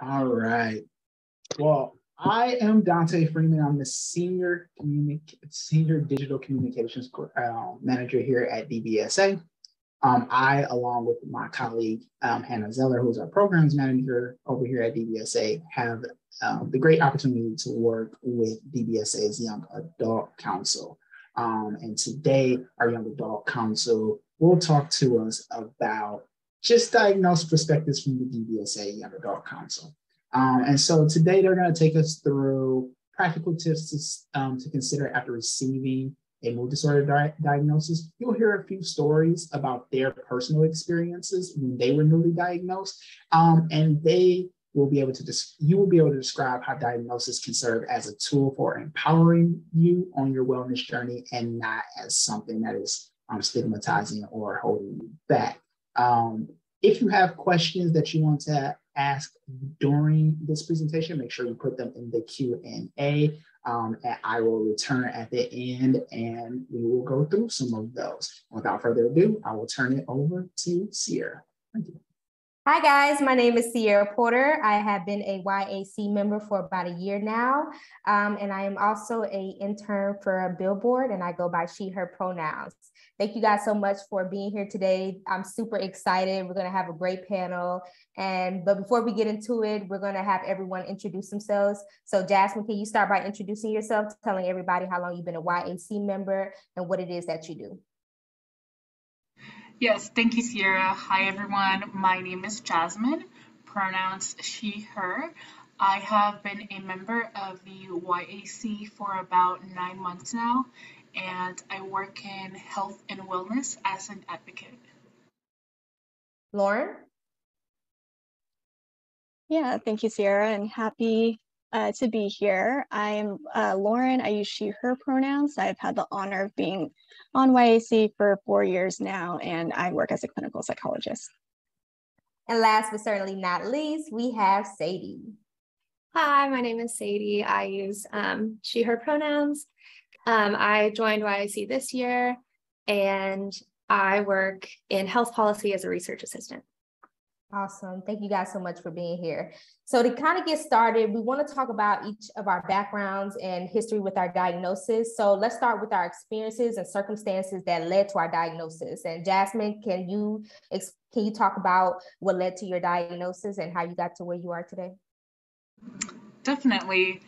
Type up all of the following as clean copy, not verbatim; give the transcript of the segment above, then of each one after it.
All right. Well, I am Dante Freeman. I'm the senior digital communications manager here at DBSA. I, along with my colleague Hannah Zeller, who's our programs manager over here at DBSA, have the great opportunity to work with DBSA's Young Adult Council. And today, our Young Adult Council will talk to us about just diagnosed perspectives from the DBSA Young Adult Council. And so today they're going to take us through practical tips to consider after receiving a mood disorder diagnosis. You'll hear a few stories about their personal experiences when they were newly diagnosed, and you will be able to describe how diagnosis can serve as a tool for empowering you on your wellness journey and not as something that is stigmatizing or holding you back. If you have questions that you want to ask during this presentation, make sure you put them in the Q&A, and I will return at the end and we will go through some of those. Without further ado, I will turn it over to Sierra. Thank you. Hi guys, my name is Sierra Porter. I have been a YAC member for about a year now, and I am also an intern for a Billboard, and I go by she, her pronouns. Thank you guys so much for being here today. I'm super excited. We're gonna have a great panel, but before we get into it, we're gonna have everyone introduce themselves. So Jasmine, can you start by introducing yourself, telling everybody how long you've been a YAC member and what it is that you do? Yes, thank you, Sierra. Hi, everyone. My name is Jasmine, pronouns she, her. I have been a member of the YAC for about 9 months now, and I work in health and wellness as an advocate. Lauren? Yeah, thank you, Sierra, and happy to be here. I'm Lauren. I use she, her pronouns. I've had the honor of being on YAC for 4 years now, and I work as a clinical psychologist. And last but certainly not least, we have Sadie. Hi, my name is Sadie. I use she, her pronouns. I joined YAC this year, and I work in health policy as a research assistant. Awesome. Thank you guys so much for being here. So to kind of get started, we want to talk about each of our backgrounds and history with our diagnosis. So let's start with our experiences and circumstances that led to our diagnosis. And Jasmine, can you talk about what led to your diagnosis and how you got to where you are today? Definitely.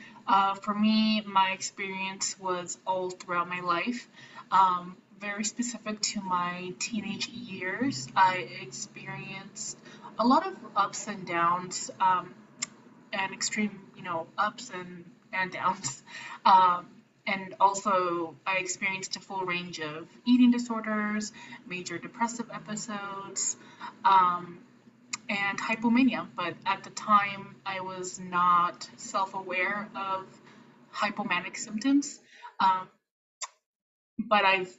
For me, my experience was all throughout my life. Very specific to my teenage years, I experienced a lot of ups and downs, and extreme, ups and downs. And also I experienced a full range of eating disorders, major depressive episodes, and hypomania. But at the time, I was not self-aware of hypomanic symptoms, but I've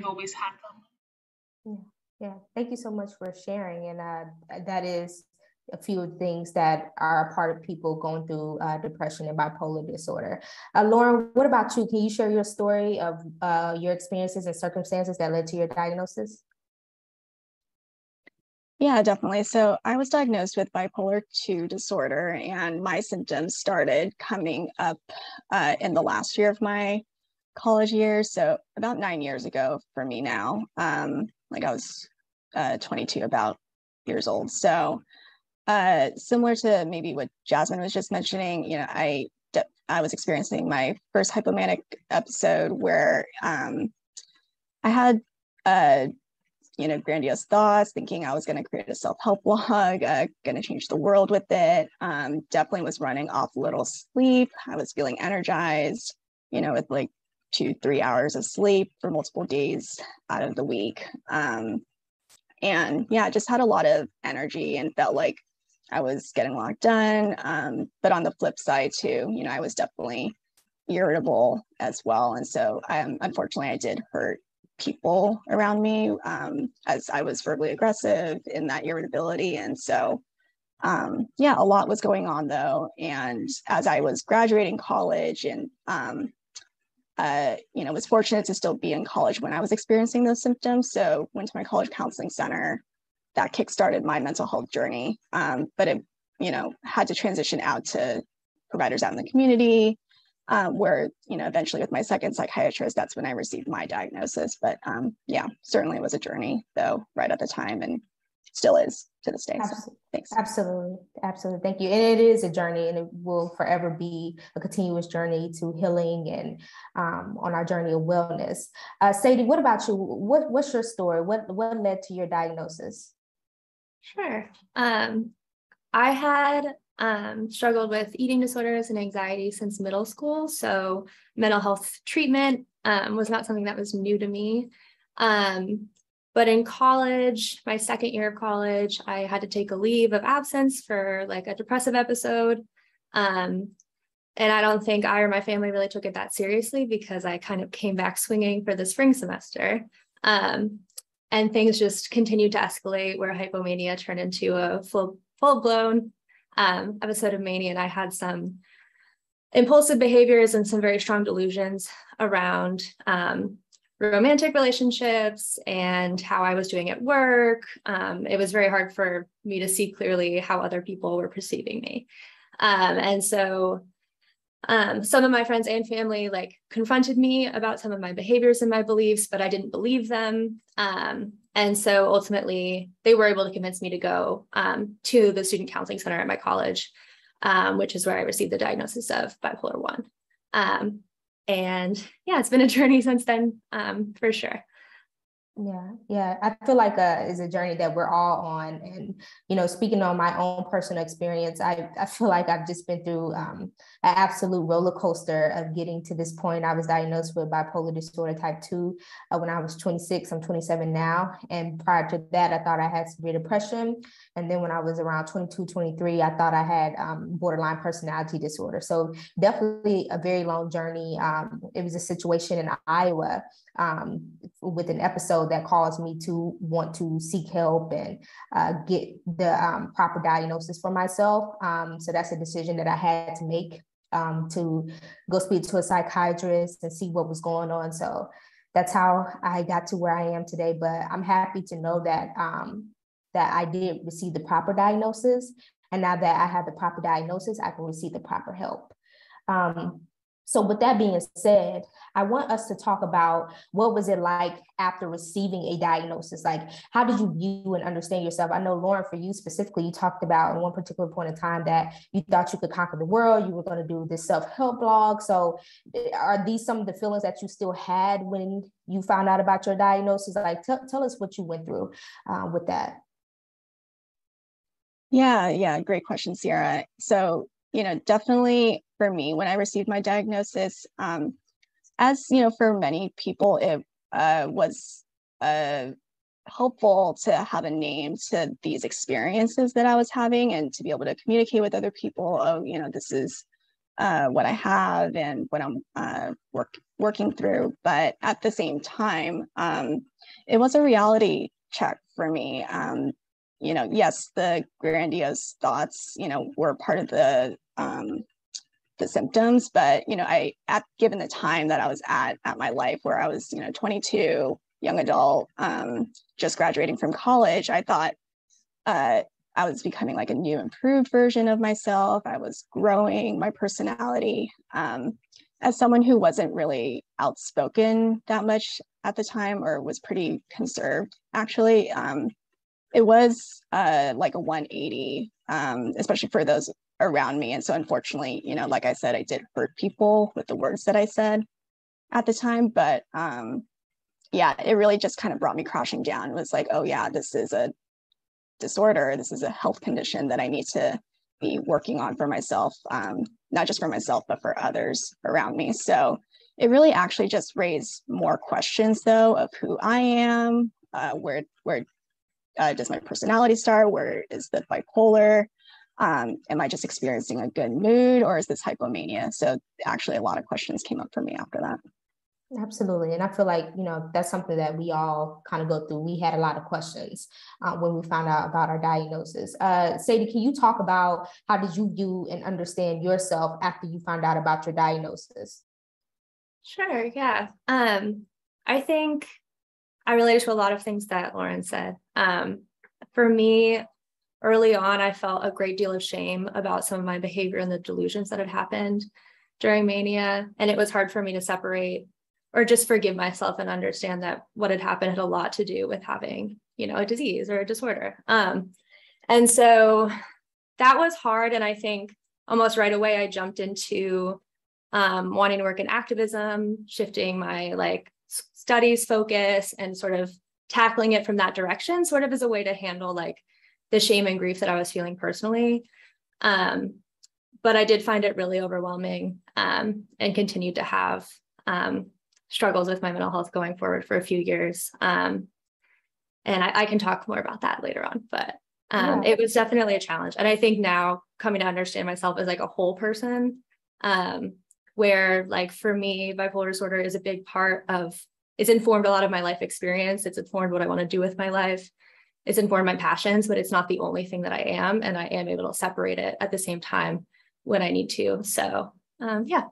always had them. Yeah. Thank you so much for sharing. And that is a few things that are a part of people going through depression and bipolar disorder. Lauren, what about you? Can you share your story of your experiences and circumstances that led to your diagnosis? Yeah, definitely. So I was diagnosed with bipolar 2 disorder, and my symptoms started coming up in the last year of my college years. So about 9 years ago for me now. I was 22 about years old. So similar to maybe what Jasmine was just mentioning, I was experiencing my first hypomanic episode where I had grandiose thoughts, thinking I was going to create a self-help blog, going to change the world with it. Definitely was running off little sleep. I was feeling energized, with like 2-3 hours of sleep for multiple days out of the week. And yeah, just had a lot of energy and felt like I was getting a lot done. But on the flip side too, I was definitely irritable as well. And so unfortunately I did hurt people around me as I was verbally aggressive in that irritability. And so yeah, a lot was going on though. And as I was graduating college and was fortunate to still be in college when I was experiencing those symptoms. So went to my college counseling center. That kickstarted my mental health journey. But it had to transition out to providers out in the community, where, eventually with my second psychiatrist, that's when I received my diagnosis. But yeah, certainly it was a journey though, right at the time, and still is to this day. So thanks. Absolutely. Absolutely. Thank you. And it is a journey, and it will forever be a continuous journey to healing and on our journey of wellness. Sadie, what about you? What's your story? What led to your diagnosis? Sure. I had struggled with eating disorders and anxiety since middle school. So mental health treatment was not something that was new to me. But in college, my second year of college, I had to take a leave of absence for like a depressive episode. And I don't think I or my family really took it that seriously, because I kind of came back swinging for the spring semester. And things just continued to escalate, where hypomania turned into a full-blown episode of mania. And I had some impulsive behaviors and some very strong delusions around romantic relationships and how I was doing at work. It was very hard for me to see clearly how other people were perceiving me. And so some of my friends and family like confronted me about some of my behaviors and my beliefs, but I didn't believe them. And so ultimately they were able to convince me to go to the student counseling center at my college, which is where I received the diagnosis of bipolar 1. And yeah, it's been a journey since then, for sure. Yeah. I feel like it's a journey that we're all on. And, speaking on my own personal experience, I feel like I've just been through an absolute roller coaster of getting to this point. I was diagnosed with bipolar disorder type 2 when I was 26. I'm 27 now. And prior to that, I thought I had severe depression. And then when I was around 22, 23, I thought I had borderline personality disorder. So definitely a very long journey. It was a situation in Iowa with an episode that caused me to want to seek help and get the proper diagnosis for myself. So that's a decision that I had to make, to go speak to a psychiatrist and see what was going on. So that's how I got to where I am today. But I'm happy to know that that I did receive the proper diagnosis. And now that I have the proper diagnosis, I can receive the proper help. So with that being said, I want us to talk about what was it like after receiving a diagnosis? Like, how did you view and understand yourself? I know, Lauren, for you specifically, you talked about in one particular point in time that you thought you could conquer the world. You were going to do this self-help blog. So are these some of the feelings that you still had when you found out about your diagnosis? Like, tell us what you went through with that. Yeah, great question, Sierra. So, definitely for me, when I received my diagnosis, as for many people, it was helpful to have a name to these experiences that I was having, and to be able to communicate with other people. Oh, this is what I have and what I'm working through. But at the same time, it was a reality check for me. Yes, the grandiose thoughts, were part of the symptoms, but given the time that I was at my life, where I was 22, young adult, just graduating from college, I thought I was becoming like a new improved version of myself. I was growing my personality as someone who wasn't really outspoken that much at the time, or was pretty conserved actually. It was like a 180, especially for those around me. And so unfortunately, like I said, I did hurt people with the words that I said at the time. But yeah, it really just kind of brought me crashing down. It was like, oh yeah, this is a disorder. This is a health condition that I need to be working on for myself, not just for myself, but for others around me. So it really actually just raised more questions though of who I am, where does my personality start? Where is the bipolar? Am I just experiencing a good mood, or is this hypomania? So actually a lot of questions came up for me after that. Absolutely. And I feel like, that's something that we all kind of go through. We had a lot of questions when we found out about our diagnosis. Sadie, can you talk about how did you view and understand yourself after you found out about your diagnosis? Sure. Yeah. I think I related to a lot of things that Lauren said. For me, early on, I felt a great deal of shame about some of my behavior and the delusions that had happened during mania. And it was hard for me to separate or just forgive myself and understand that what had happened had a lot to do with having, a disease or a disorder. And so that was hard. And I think almost right away, I jumped into wanting to work in activism, shifting my studies focus and sort of tackling it from that direction, sort of as a way to handle the shame and grief that I was feeling personally. But I did find it really overwhelming and continued to have struggles with my mental health going forward for a few years. And I can talk more about that later on, but it was definitely a challenge. And I think now coming to understand myself as a whole person, where for me, bipolar disorder is a big part of, it's informed a lot of my life experience. It's informed what I want to do with my life. It's informed my passions, but it's not the only thing that I am. And I am able to separate it at the same time when I need to. So, yeah.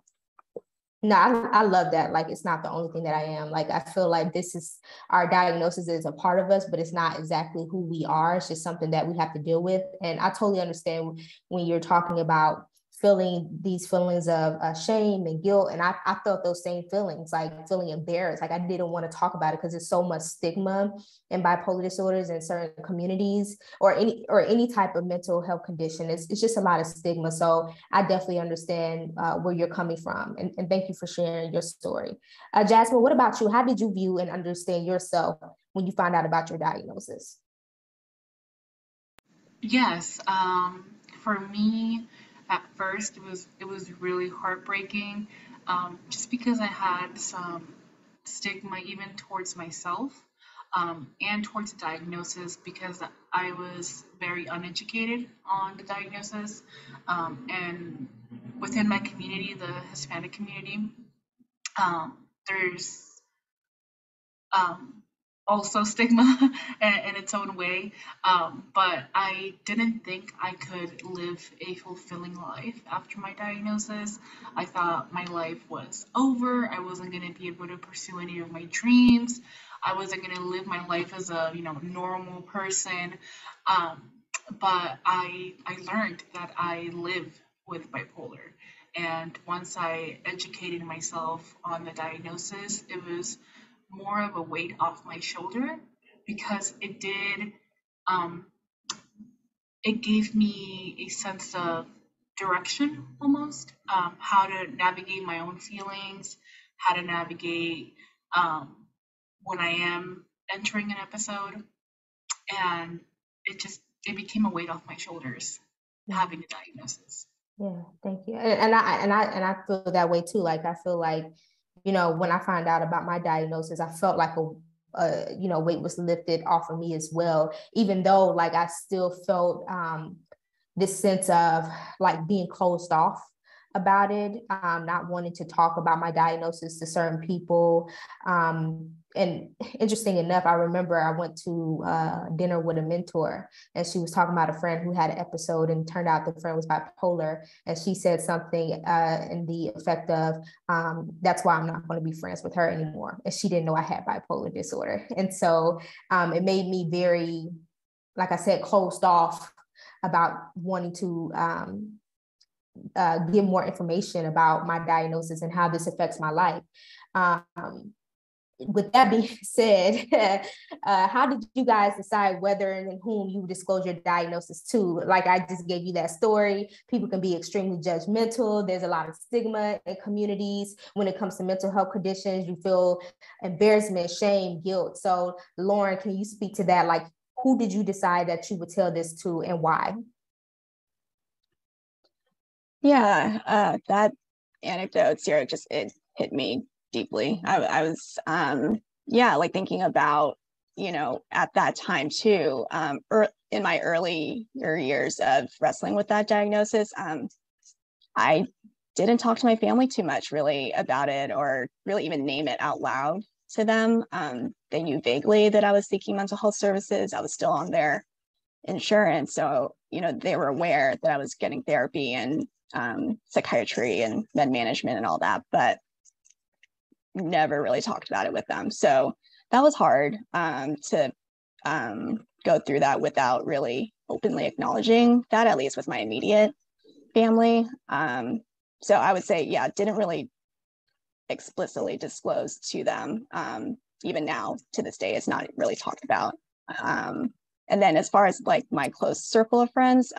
No, I love that. It's not the only thing that I am. I feel like this is, our diagnosis is a part of us, but it's not exactly who we are. It's just something that we have to deal with. And I totally understand when you're talking about feeling these feelings of shame and guilt. And I felt those same feelings, feeling embarrassed. I didn't want to talk about it because there's so much stigma in bipolar disorders in certain communities or any type of mental health condition. It's just a lot of stigma. So I definitely understand where you're coming from. And thank you for sharing your story. Jasmine, what about you? How did you view and understand yourself when you found out about your diagnosis? Yes, for me, at first it was really heartbreaking, just because I had some stigma even towards myself, and towards the diagnosis because I was very uneducated on the diagnosis, and within my community, the Hispanic community, there's also stigma in its own way. But I didn't think I could live a fulfilling life after my diagnosis. I thought my life was over. I wasn't going to be able to pursue any of my dreams. I wasn't going to live my life as a normal person. But I learned that I live with bipolar. And once I educated myself on the diagnosis, it was more of a weight off my shoulder because it gave me a sense of direction almost, how to navigate my own feelings, how to navigate when I am entering an episode, and it became a weight off my shoulders having a diagnosis. Yeah, thank you. And I feel that way too. I feel like, when I find out about my diagnosis, I felt like a weight was lifted off of me as well, even though I still felt this sense of being closed off about it, not wanting to talk about my diagnosis to certain people. And interesting enough, I remember I went to dinner with a mentor and she was talking about a friend who had an episode and turned out the friend was bipolar. And she said something in the effect of, that's why I'm not going to be friends with her anymore. And she didn't know I had bipolar disorder. And so it made me very, like I said, closed off about wanting to give more information about my diagnosis and how this affects my life. With that being said, how did you guys decide whether and whom you disclose your diagnosis to? I just gave you that story. People can be extremely judgmental. There's a lot of stigma in communities when it comes to mental health conditions. You feel embarrassment, shame, guilt. So Lauren, can you speak to that? Who did you decide that you would tell this to and why? Yeah, that anecdote, Sarah, it hit me deeply. I was, thinking about, at that time too, in my early years of wrestling with that diagnosis, I didn't talk to my family too much really about it or really even name it out loud to them. They knew vaguely that I was seeking mental health services. I was still on their insurance. So, they were aware that I was getting therapy and psychiatry and med management and all that, but never really talked about it with them. So that was hard to go through that without really openly acknowledging that, at least with my immediate family. So I would say, yeah, didn't really explicitly disclose to them. Even now, to this day, it's not really talked about. And then as far as like my close circle of friends,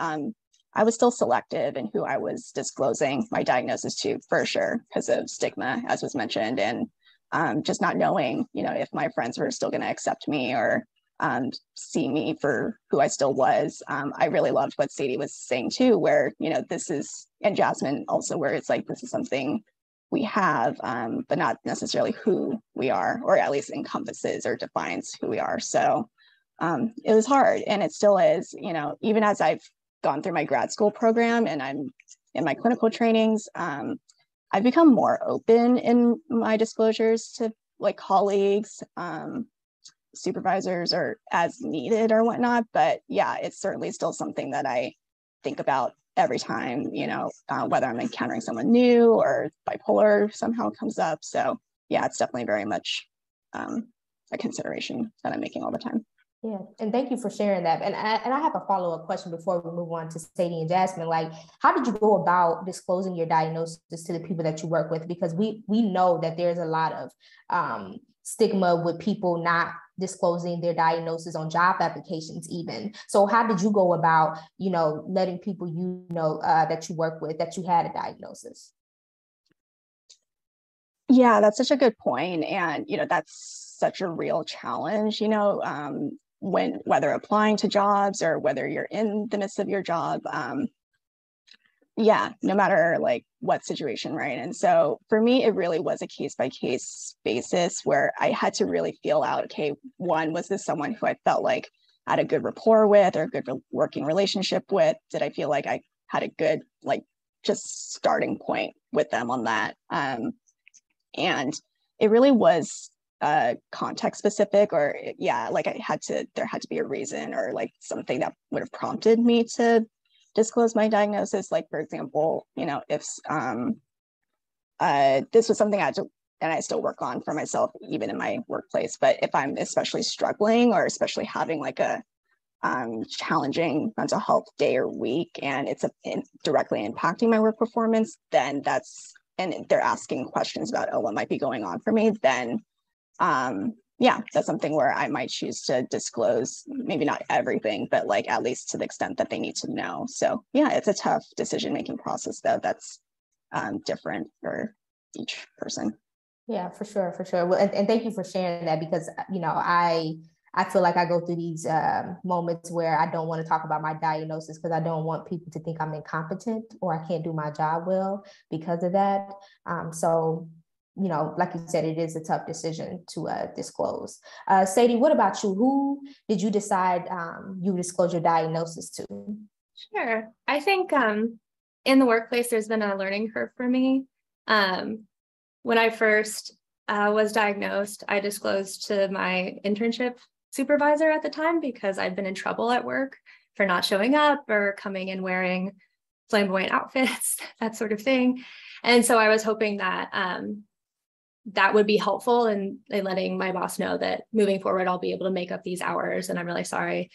I was still selective in who I was disclosing my diagnosis to, for sure, because of stigma, as was mentioned, and just not knowing, if my friends were still going to accept me or see me for who I still was. I really loved what Sadie was saying too, where, this is, and Jasmine also, where it's like, this is something we have, but not necessarily who we are, or at least encompasses or defines who we are. So it was hard, and it still is, even as I've gone through my grad school program and I'm in my clinical trainings, I've become more open in my disclosures to like colleagues, supervisors, or as needed or whatnot. But yeah, it's certainly still something that I think about every time, whether I'm encountering someone new or bipolar somehow comes up. So yeah, it's definitely very much a consideration that I'm making all the time. Yeah, and thank you for sharing that. And I have a follow-up question before we move on to Sadie and Jasmine. Like, how did you go about disclosing your diagnosis to the people that you work with? Because we know that there's a lot of stigma with people not disclosing their diagnosis on job applications even. So how did you go about, letting people that you work with that you had a diagnosis? Yeah, that's such a good point. And, that's such a real challenge, whether applying to jobs or whether you're in the midst of your job. Yeah, no matter like what situation, right? And so for me, it really was a case by case basis where I had to really feel out, okay, one, was this someone who I felt like I had a good rapport with or a good working relationship with? Did I feel like I had a good, like, just starting point with them on that? And it really was context specific, or yeah, like there had to be a reason or like something that would have prompted me to disclose my diagnosis. Like, for example, if this was something I had to, and I still work on for myself, even in my workplace, but if I'm especially struggling or especially having like a challenging mental health day or week, and it's directly impacting my work performance, then and they're asking questions about, what might be going on for me, then yeah, that's something where I might choose to disclose, maybe not everything, but like at least to the extent that they need to know. So yeah, it's a tough decision-making process though. That's different for each person. Yeah, for sure. Well, and thank you for sharing that, because, I feel like I go through these moments where I don't want to talk about my diagnosis because I don't want people to think I'm incompetent or I can't do my job well because of that. So like you said, it is a tough decision to disclose. Sadie, what about you? Who did you decide you disclose your diagnosis to? Sure. I think in the workplace, there's been a learning curve for me. When I first was diagnosed, I disclosed to my internship supervisor at the time because I'd been in trouble at work for not showing up or coming in wearing flamboyant outfits, that sort of thing. And so I was hoping that that would be helpful in letting my boss know that moving forward, I'll be able to make up these hours and I'm really sorry.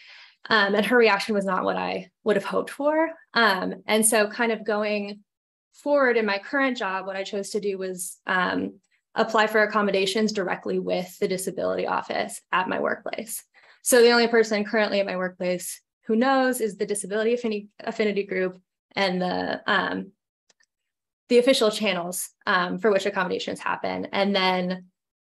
And her reaction was not what I would have hoped for. And so kind of going forward in my current job, what I chose to do was apply for accommodations directly with the disability office at my workplace. So the only person currently at my workplace who knows is the disability affinity group and the official channels for which accommodations happen. And then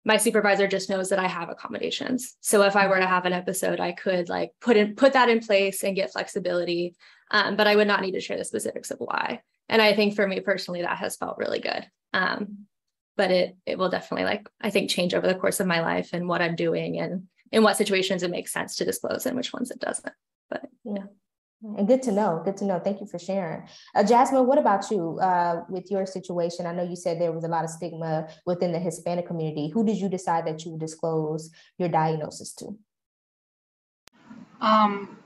my supervisor just knows that I have accommodations. So if I were to have an episode, I could like put that in place and get flexibility, but I would not need to share the specifics of why. And I think for me personally, that has felt really good. But it will definitely, I think, change over the course of my life and what I'm doing and in what situations it makes sense to disclose and which ones it doesn't. But yeah. And good to know. Thank you for sharing. Jasmine, what about you with your situation? I know you said there was a lot of stigma within the Hispanic community. Who did you decide that you would disclose your diagnosis to?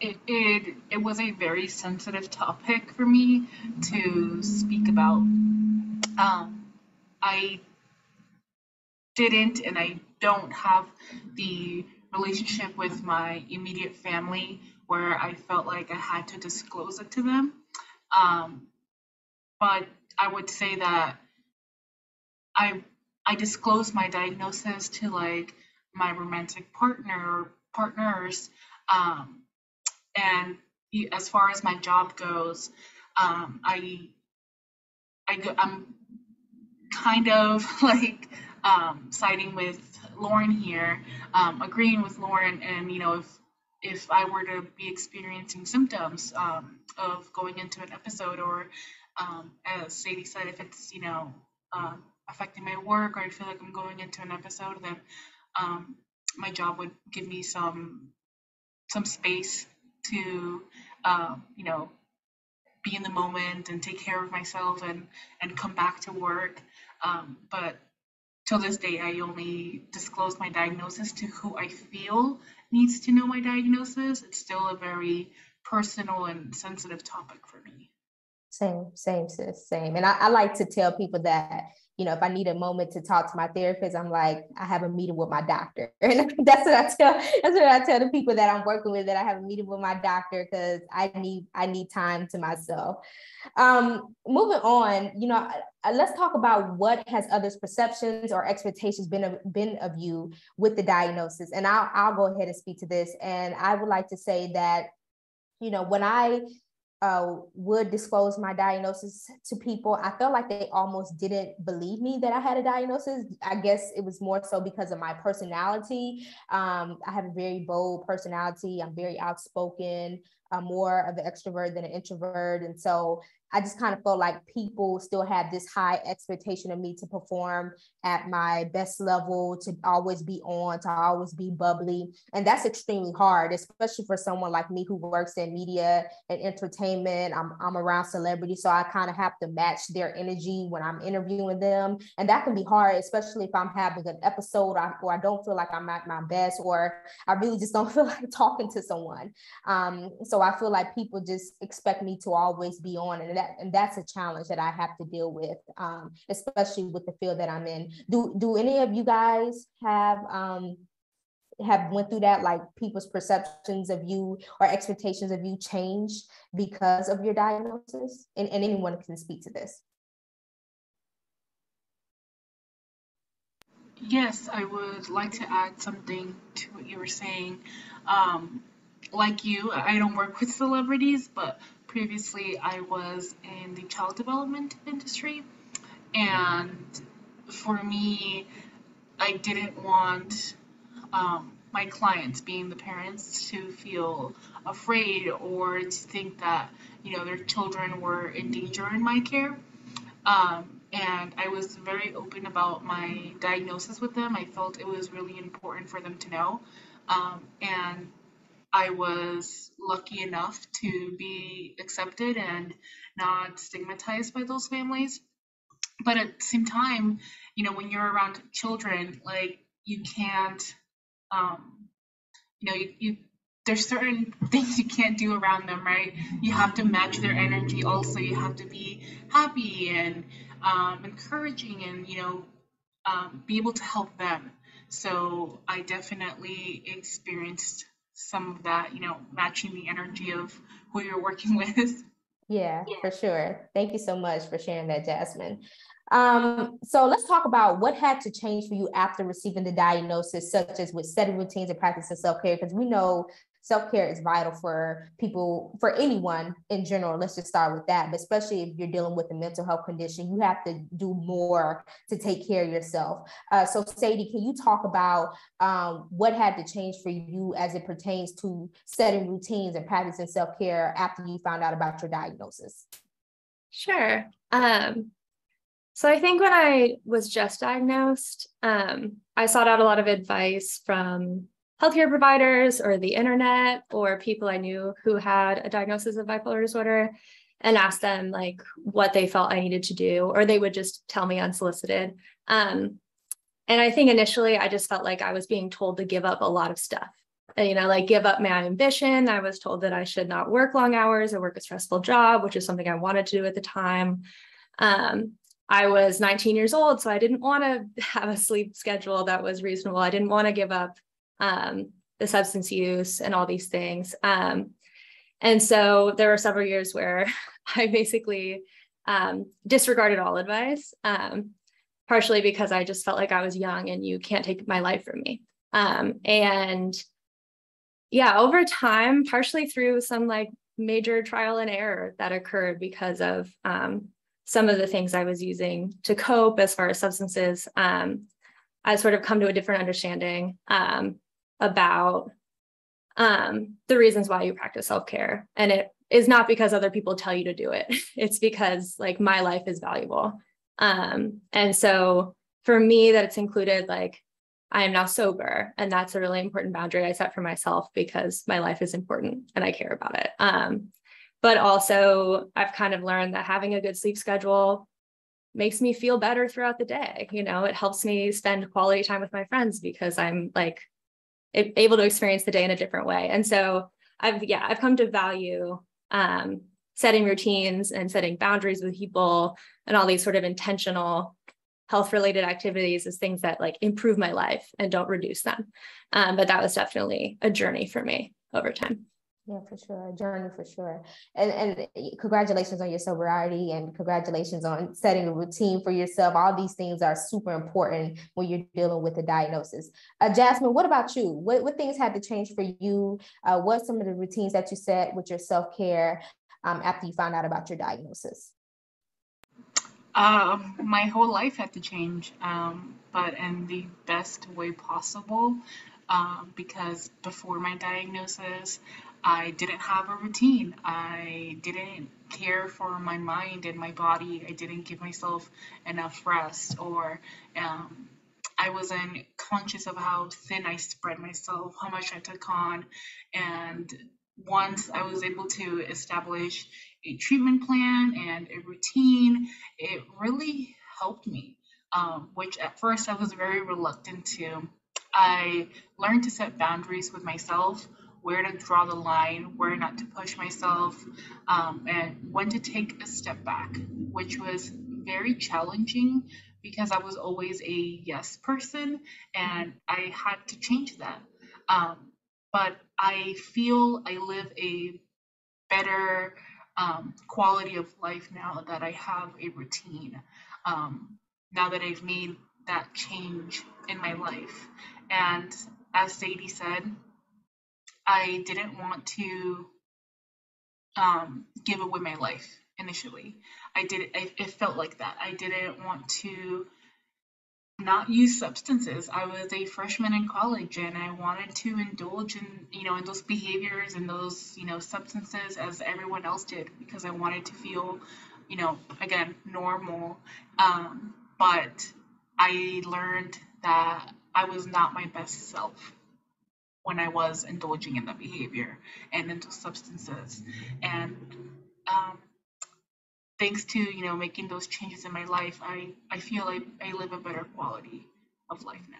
It was a very sensitive topic for me to speak about. I didn't and I don't have the relationship with my immediate family where I felt like I had to disclose it to them. But I would say that I disclosed my diagnosis to like my romantic partner or partners, and as far as my job goes, I'm kind of like siding with Lauren here, agreeing with Lauren, and if I were to be experiencing symptoms of going into an episode, or as Sadie said, if it's affecting my work, or I feel like I'm going into an episode, then my job would give me some space to be in the moment and take care of myself and come back to work. But till this day, I only disclose my diagnosis to who I feel needs to know my diagnosis. It's still a very personal and sensitive topic for me. Same, sis, same. And I like to tell people that, if I need a moment to talk to my therapist, I'm like, I have a meeting with my doctor. And that's what I tell the people that I'm working with, that I have a meeting with my doctor, because I need time to myself. Moving on, let's talk about what has others' perceptions or expectations been of you with the diagnosis. And I'll go ahead and speak to this. And I would like to say that, when I would disclose my diagnosis to people, I felt like they almost didn't believe me that I had a diagnosis. I guess it was more so because of my personality. I have a very bold personality. I'm very outspoken. I'm more of an extrovert than an introvert. And so I just kind of felt like people still had this high expectation of me to perform at my best level, to always be on, to always be bubbly. And that's extremely hard, especially for someone like me who works in media and entertainment. I'm around celebrities, so I kind of have to match their energy when I'm interviewing them. And that can be hard, especially if I'm having an episode or I don't feel like I'm at my best, or I really just don't feel like talking to someone. So I feel like people just expect me to always be on, and that's a challenge that I have to deal with, especially with the field that I'm in. Do any of you guys have went through that, like people's perceptions of you or expectations of you changed because of your diagnosis? And anyone can speak to this. Yes, I would like to add something to what you were saying. Like you, I don't work with celebrities, but previously I was in the child development industry. And for me, I didn't want my clients, being the parents, to feel afraid or to think that, their children were in danger in my care. And I was very open about my diagnosis with them. I felt it was really important for them to know. And I was lucky enough to be accepted and not stigmatized by those families. But at the same time, when you're around children, like, you can't, there's certain things you can't do around them, right? You have to match their energy. Also, you have to be happy and encouraging, and be able to help them. So I definitely experienced some of that, matching the energy of who you're working with. Yeah, for sure. Thank you so much for sharing that, Jasmine. So let's talk about what had to change for you after receiving the diagnosis, such as with setting routines and practicing self-care, because we know self-care is vital for people, for anyone in general. Let's just start with that. But especially if you're dealing with a mental health condition, you have to do more to take care of yourself. So Sadie, can you talk about what had to change for you as it pertains to setting routines and practicing self-care after you found out about your diagnosis? Sure. So I think when I was just diagnosed, I sought out a lot of advice from healthcare providers or the internet or people I knew who had a diagnosis of bipolar disorder, and asked them like what they felt I needed to do, or they would just tell me unsolicited. And I think initially I just felt like I was being told to give up a lot of stuff, like give up my ambition. I was told that I should not work long hours or work a stressful job, which is something I wanted to do at the time. I was 19 years old, so I didn't want to have a sleep schedule that was reasonable. I didn't want to give up the substance use and all these things. And so there were several years where I basically disregarded all advice, partially because I just felt like I was young and you can't take my life from me. And yeah, over time, partially through some like major trial and error that occurred because of some of the things I was using to cope as far as substances, I sort of come to a different understanding about the reasons why you practice self-care. And it is not because other people tell you to do it. It's because like my life is valuable. And so for me, that it's included, like, I am now sober. And that's a really important boundary I set for myself because my life is important and I care about it. But also I've kind of learned that having a good sleep schedule makes me feel better throughout the day. You know, it helps me spend quality time with my friends because I'm like able to experience the day in a different way. And so I've come to value setting routines and setting boundaries with people and all these sort of intentional health-related activities as things that like improve my life and don't reduce them. But that was definitely a journey for me over time. Yeah, for sure. A journey for sure. And congratulations on your sobriety and congratulations on setting a routine for yourself. All these things are super important when you're dealing with a diagnosis. Jasmine, what about you? What things had to change for you? What some of the routines that you set with your self-care after you found out about your diagnosis? My whole life had to change, but in the best way possible, because before my diagnosis, I didn't have a routine. I didn't care for my mind and my body. I didn't give myself enough rest, or I wasn't conscious of how thin I spread myself, how much I took on. And once I was able to establish a treatment plan and a routine, it really helped me, which at first I was very reluctant to. I learned to set boundaries with myself, where to draw the line, where not to push myself, and when to take a step back, which was very challenging because I was always a yes person and I had to change that. But I feel I live a better quality of life now that I have a routine, now that I've made that change in my life. And as Sadie said, I didn't want to give away my life initially. It felt like that. I didn't want to not use substances. I was a freshman in college and I wanted to indulge in, in those behaviors and those, substances as everyone else did because I wanted to feel, again, normal. But I learned that I was not my best self when I was indulging in that behavior and into substances. And thanks to making those changes in my life, I feel like I live a better quality of life now.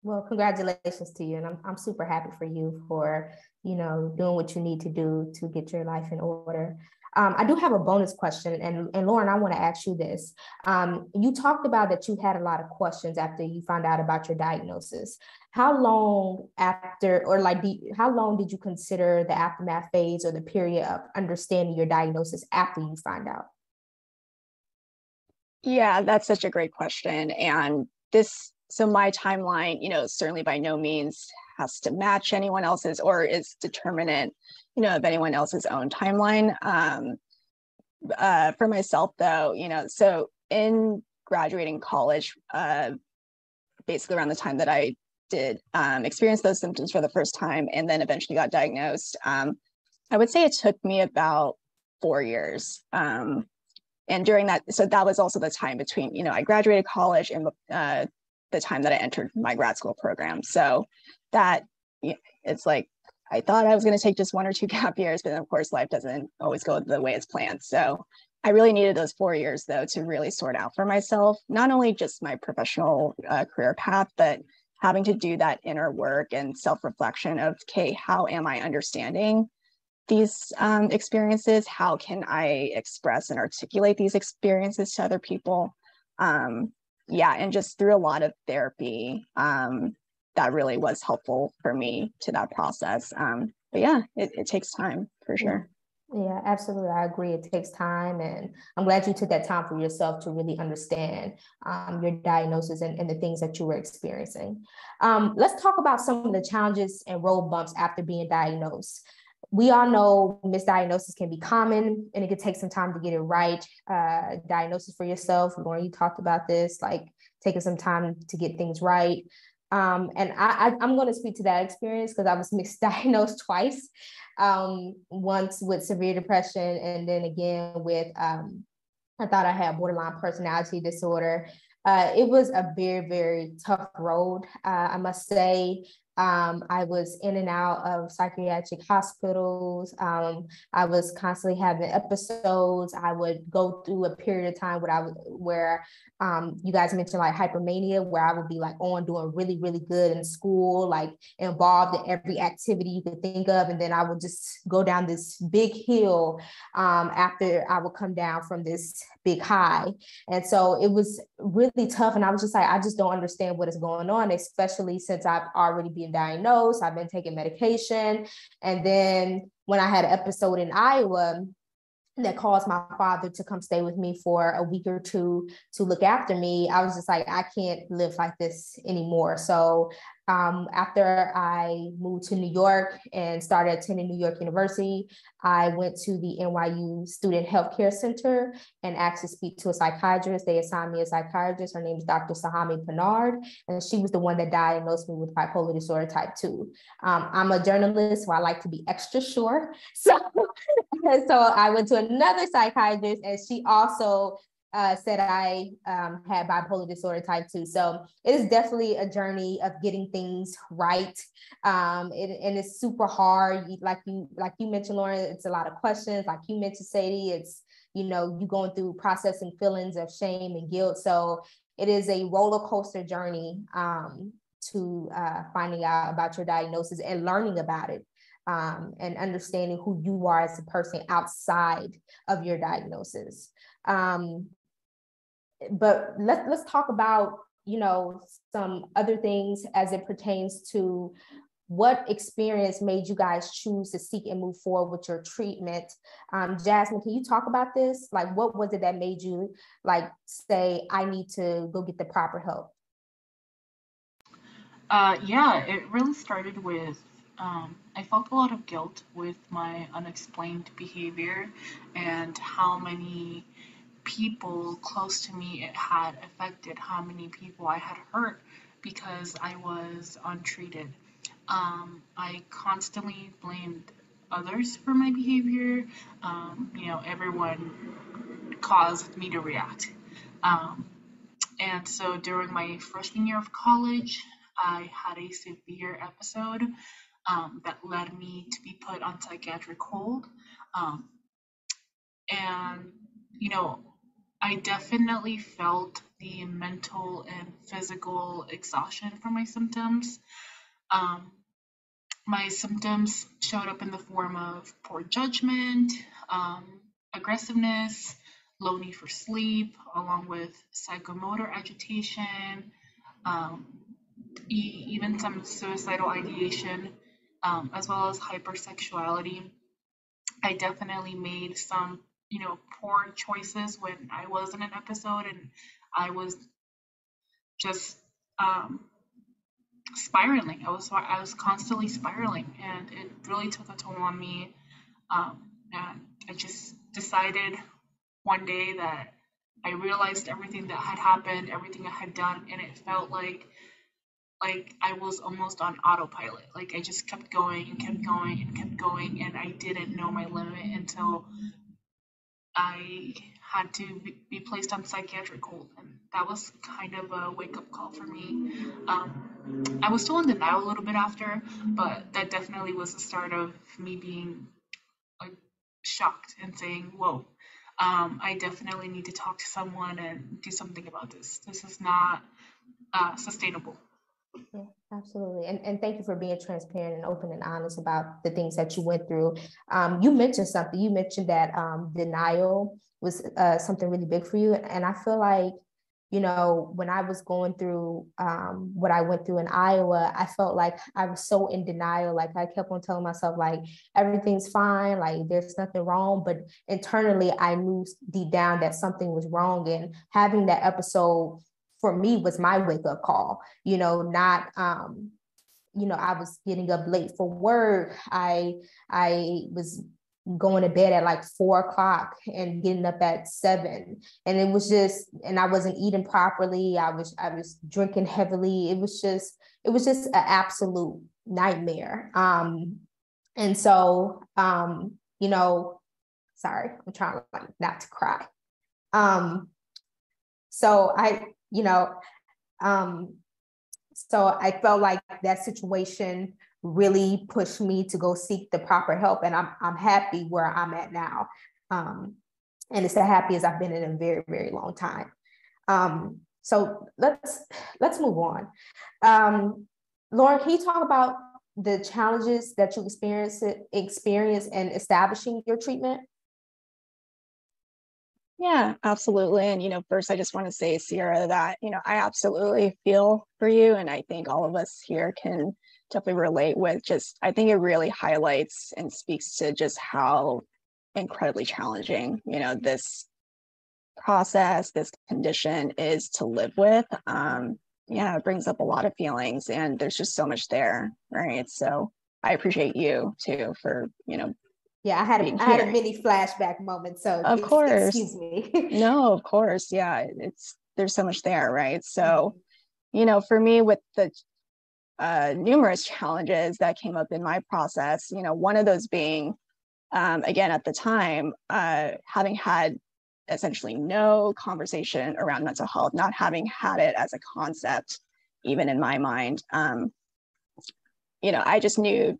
Well, congratulations to you, and I'm super happy for you for doing what you need to do to get your life in order. I do have a bonus question, and Lauren, I want to ask you this. You talked about that you had a lot of questions after you found out about your diagnosis. How long after, or how long did you consider the aftermath phase or the period of understanding your diagnosis after you find out? Yeah, that's such a great question. And so my timeline, certainly by no means has to match anyone else's or is determinant, of anyone else's own timeline. For myself though, so in graduating college, basically around the time that I did experience those symptoms for the first time and then eventually got diagnosed, I would say it took me about 4 years. And during that, so that was also the time between, I graduated college and the time that I entered my grad school program. So that it's like, I thought I was going to take just 1 or 2 gap years, but of course life doesn't always go the way it's planned. So I really needed those 4 years though, to really sort out for myself, not only just my professional career path, but having to do that inner work and self-reflection of, okay, how am I understanding these experiences? How can I express and articulate these experiences to other people? And just through a lot of therapy, that really was helpful for me to that process. but yeah, it takes time for sure. Yeah, absolutely. I agree. It takes time. And I'm glad you took that time for yourself to really understand your diagnosis and the things that you were experiencing. Let's talk about some of the challenges and road bumps after being diagnosed. We all know misdiagnosis can be common and it can take some time to get it right. Diagnosis for yourself, Lauren, you talked about this, like taking some time to get things right. And I'm going to speak to that experience because I was misdiagnosed twice. Once with severe depression, and then again with, I thought I had borderline personality disorder. It was a very, very tough road, I must say. I was in and out of psychiatric hospitals. I was constantly having episodes. I would go through a period of time where you guys mentioned like hypermania, where I would be like doing really, really good in school, like involved in every activity you could think of. And then I would just go down this big hill after I would come down from this big high. And so it was really tough. And I was just like, I just don't understand what is going on, especially since I've already been diagnosed. I've been taking medication. And then when I had an episode in Iowa that caused my father to come stay with me for a week or two to look after me, I was just like, I can't live like this anymore. So after I moved to New York and started attending New York University, I went to the NYU Student Healthcare Center and asked to speak to a psychiatrist. They assigned me a psychiatrist. Her name is Dr. Sahami Pinard, and she was the one that diagnosed me with bipolar disorder type 2. I'm a journalist, so I like to be extra sure. So I went to another psychiatrist, and she also said I had bipolar disorder type 2. So it is definitely a journey of getting things right. And it's super hard. Like you mentioned, Lauren, it's a lot of questions. Like you mentioned, Sadie, it's, you going through processing feelings of shame and guilt. So it is a roller coaster journey to finding out about your diagnosis and learning about it. And understanding who you are as a person outside of your diagnosis. But let's talk about, some other things as it pertains to what experience made you guys choose to seek and move forward with your treatment. Jasmine, can you talk about this? Like, what was it that made you say, I need to go get the proper help? Yeah, it really started with I felt a lot of guilt with my unexplained behavior and how many people close to me it had affected, how many people I had hurt because I was untreated. I constantly blamed others for my behavior. Everyone caused me to react. And so during my freshman year of college, I had a severe episode that led me to be put on psychiatric hold. And, I definitely felt the mental and physical exhaustion from my symptoms. My symptoms showed up in the form of poor judgment, aggressiveness, low need for sleep, along with psychomotor agitation, even some suicidal ideation, as well as hypersexuality. I definitely made some, poor choices when I was in an episode, and I was just spiraling. I was constantly spiraling, and it really took a toll on me. And I just decided one day that I realized everything that had happened, everything I had done, and it felt like I was almost on autopilot. Like I just kept going and kept going and kept going, and I didn't know my limit until I had to be placed on psychiatric hold, and that was kind of a wake-up call for me. I was still in denial a little bit after, but that definitely was the start of me being like shocked and saying, "Whoa, I definitely need to talk to someone and do something about this. This is not sustainable." Yeah, absolutely. And thank you for being transparent and open and honest about the things that you went through. You mentioned something. You mentioned that denial was something really big for you. And I feel like when I was going through what I went through in Iowa, I felt like I was so in denial. Like I kept on telling myself, like, everything's fine, like there's nothing wrong. But internally, I knew deep down that something was wrong. And having that episode for me was my wake-up call, not I was getting up late for work. I was going to bed at like 4 o'clock and getting up at 7. And it was just, and I wasn't eating properly. I was drinking heavily. It was just an absolute nightmare. And so, sorry, I'm trying like not to cry. So I felt like that situation really pushed me to go seek the proper help, and I'm happy where I'm at now, and it's the happiest I've been in a very, very long time. So let's move on. Lauren, can you talk about the challenges that you experience in establishing your treatment? Yeah, absolutely. And, first I just want to say, Sierra, that, I absolutely feel for you. And I think all of us here can definitely relate with I think it really highlights and speaks to just how incredibly challenging, this process, this condition is to live with. It brings up a lot of feelings, and there's just so much there, right? So I appreciate you too for, yeah, I had a mini flashback moment. So of course, excuse me. No, of course. Yeah. There's so much there. Right. So, for me, with the numerous challenges that came up in my process, one of those being, again, at the time, having had essentially no conversation around mental health, not having had it as a concept, even in my mind, I just knew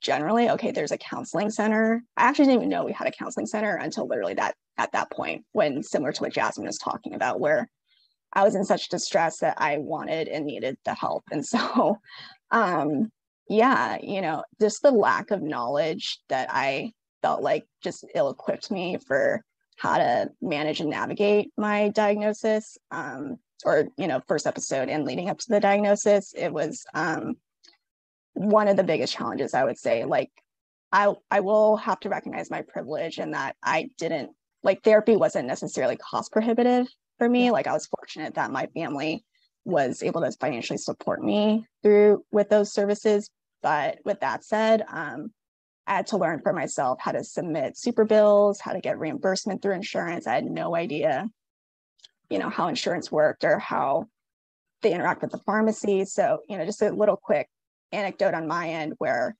generally, okay, there's a counseling center. I actually didn't even know we had a counseling center until literally at that point, when, similar to what Jasmine was talking about, where I was in such distress that I wanted and needed the help. And so, just the lack of knowledge that I felt like just ill-equipped me for how to manage and navigate my diagnosis, first episode and leading up to the diagnosis. It was one of the biggest challenges, I would say. Like, I will have to recognize my privilege in that I didn't, therapy wasn't necessarily cost prohibitive for me. Like, I was fortunate that my family was able to financially support me with those services. But with that said, I had to learn for myself how to submit super bills, how to get reimbursement through insurance. I had no idea, how insurance worked or how they interact with the pharmacy. So, just a little quick anecdote on my end where,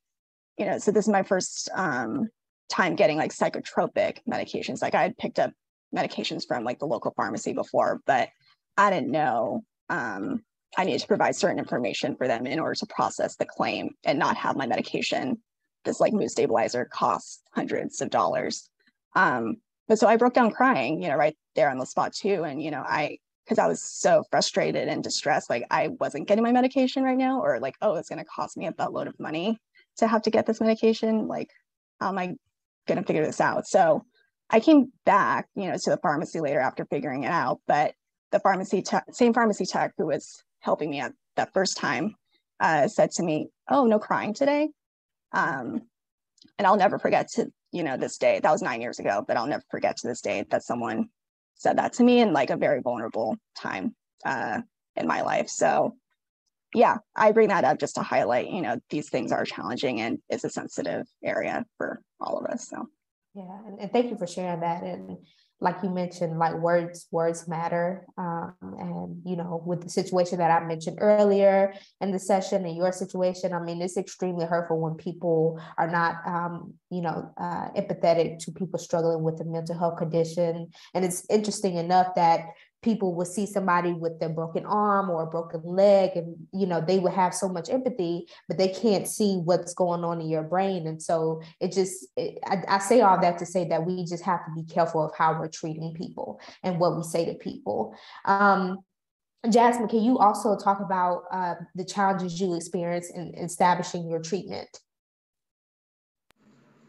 so this is my first time getting psychotropic medications. I had picked up medications from the local pharmacy before, but I didn't know I needed to provide certain information for them in order to process the claim and not have my medication, this mood stabilizer, cost hundreds of dollars. But so I broke down crying, right there on the spot too. And, because I was so frustrated and distressed, I wasn't getting my medication right now, or oh, it's going to cost me a buttload of money to have to get this medication. How am I going to figure this out? So I came back, to the pharmacy later after figuring it out. But the same pharmacy tech who was helping me at that first time said to me, "Oh, no crying today." And I'll never forget to, this day. That was 9 years ago, but I'll never forget to this day that someone said that to me in a very vulnerable time in my life. So yeah, I bring that up just to highlight, these things are challenging and it's a sensitive area for all of us. So yeah, and thank you for sharing that. And like you mentioned, words matter. And, with the situation that I mentioned earlier in the session and your situation, I mean, it's extremely hurtful when people are not, empathetic to people struggling with a mental health condition. And it's interesting enough that people will see somebody with a broken arm or a broken leg and, they will have so much empathy, but they can't see what's going on in your brain. And so I say all that to say that we just have to be careful of how we're treating people and what we say to people. Jasmine, can you also talk about the challenges you experience in establishing your treatment?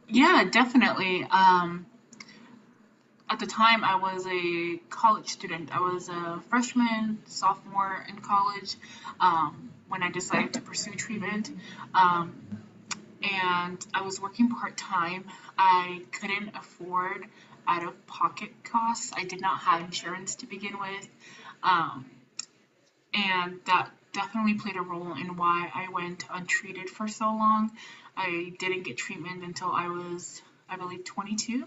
Yeah, definitely. at the time, I was a college student. I was a freshman, sophomore in college when I decided to pursue treatment. Um, and I was working part time. I couldn't afford out of pocket costs. I did not have insurance to begin with. Um, and that definitely played a role in why I went untreated for so long. I didn't get treatment until I was, I believe, 22,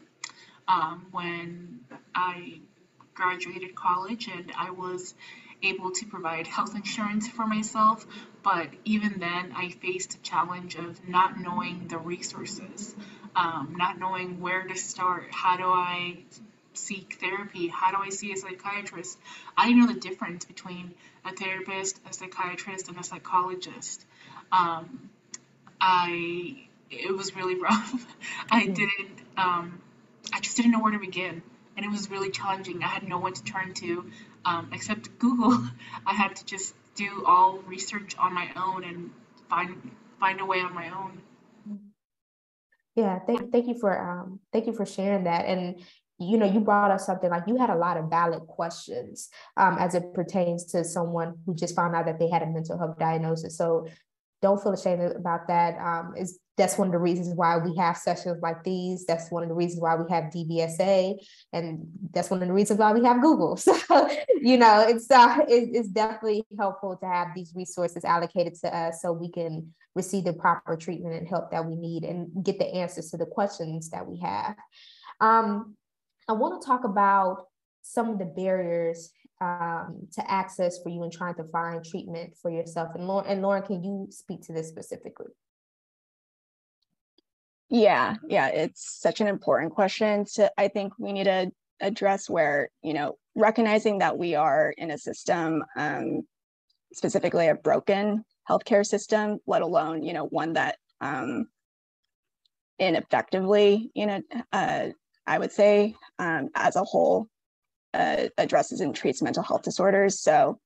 when I graduated college and I was able to provide health insurance for myself. But even then, I faced a challenge of not knowing the resources, not knowing where to start. How do I seek therapy? How do I see a psychiatrist? I didn't know the difference between a therapist, a psychiatrist, and a psychologist. Um, it was really rough. I didn't, I just didn't know where to begin. And it was really challenging. I had no one to turn to except Google. I had to just do all research on my own and find a way on my own. Yeah, thank you for sharing that. And you brought up something like you had a lot of valid questions as it pertains to someone who just found out that they had a mental health diagnosis. So don't feel ashamed about that. That's one of the reasons why we have sessions like these. That's one of the reasons why we have DBSA, and that's one of the reasons why we have Google. So it's definitely helpful to have these resources allocated to us so we can receive the proper treatment and help that we need and get the answers to the questions that we have. I want to talk about some of the barriers to access for you in trying to find treatment for yourself. And Lauren, can you speak to this specifically? Yeah, it's such an important question. I think we need to address where, recognizing that we are in a system, specifically a broken healthcare system, let alone, one that ineffectively, I would say, as a whole, addresses and treats mental health disorders. So,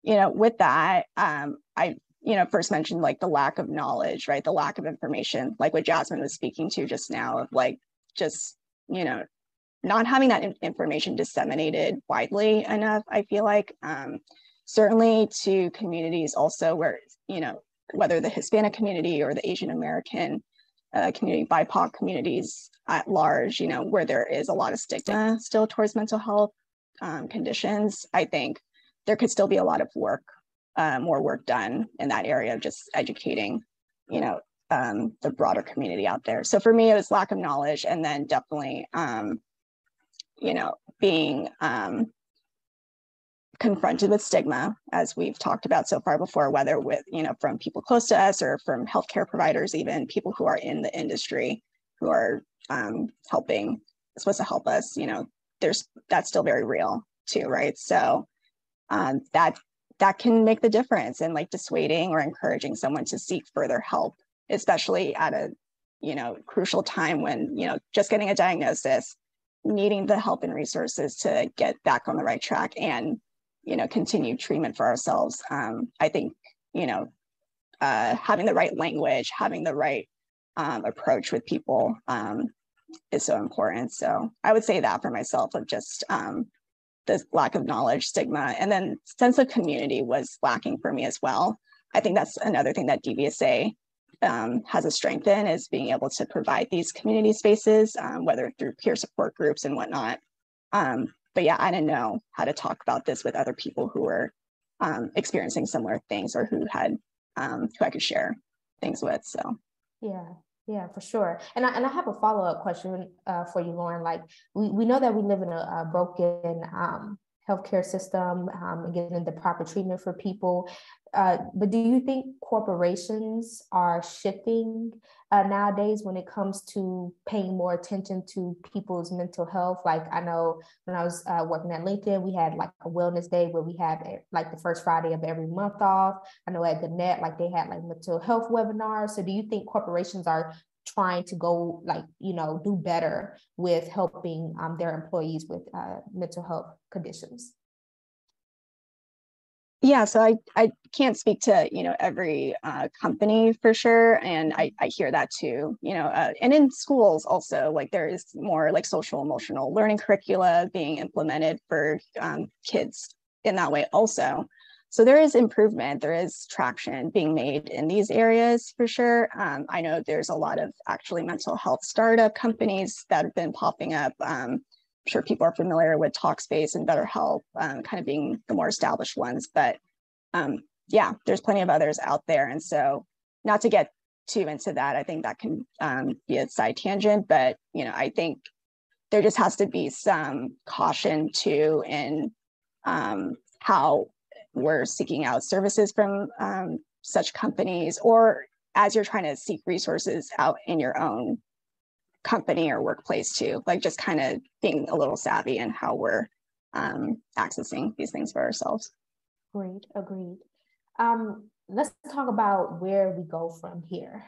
with that, I first mentioned like the lack of knowledge, right? The lack of information, like what Jasmine was speaking to just now, of like just, not having that information disseminated widely enough, I feel like. Certainly to communities also where, whether the Hispanic community or the Asian American community, BIPOC communities at large, where there is a lot of stigma still towards mental health conditions, I think there could still be a lot of work, more work done in that area of just educating, the broader community out there. So for me, it was lack of knowledge, and then definitely, being confronted with stigma, as we've talked about so far before, whether with, from people close to us or from healthcare providers, even people who are in the industry who are supposed to help us, that's still very real too, right? So that can make the difference in like dissuading or encouraging someone to seek further help, especially at a, crucial time when, just getting a diagnosis, needing the help and resources to get back on the right track and, continue treatment for ourselves. I think, having the right language, having the right approach with people is so important. So I would say that for myself, of just the lack of knowledge, stigma, and then sense of community was lacking for me as well. I think that's another thing that DBSA has a strength in, is being able to provide these community spaces, whether through peer support groups and whatnot. But yeah, I didn't know how to talk about this with other people who were experiencing similar things, or who had who I could share things with. So yeah, for sure. And I have a follow-up question for you, Lauren. Like we know that we live in a broken healthcare system and getting the proper treatment for people. But do you think corporations are shifting nowadays when it comes to paying more attention to people's mental health? Like I know when I was working at LinkedIn, we had like a wellness day where we had like the first Friday of every month off. I know at the Net, like they had like mental health webinars. So do you think corporations are trying to go do better with helping their employees with mental health conditions? Yeah, so I can't speak to, every company for sure. And I hear that too, and in schools also, like there is more like social emotional learning curricula being implemented for kids in that way also. So there is improvement, there is traction being made in these areas for sure. I know there's a lot of actually mental health startup companies that have been popping up. I'm sure people are familiar with Talkspace and BetterHelp, kind of being the more established ones, but yeah, there's plenty of others out there. And so not to get too into that, I think that can be a side tangent, but, I think there just has to be some caution too in how we're seeking out services from such companies, or as you're trying to seek resources out in your own company or workplace too, like just kind of being a little savvy in how we're accessing these things for ourselves. Agreed. Let's talk about where we go from here.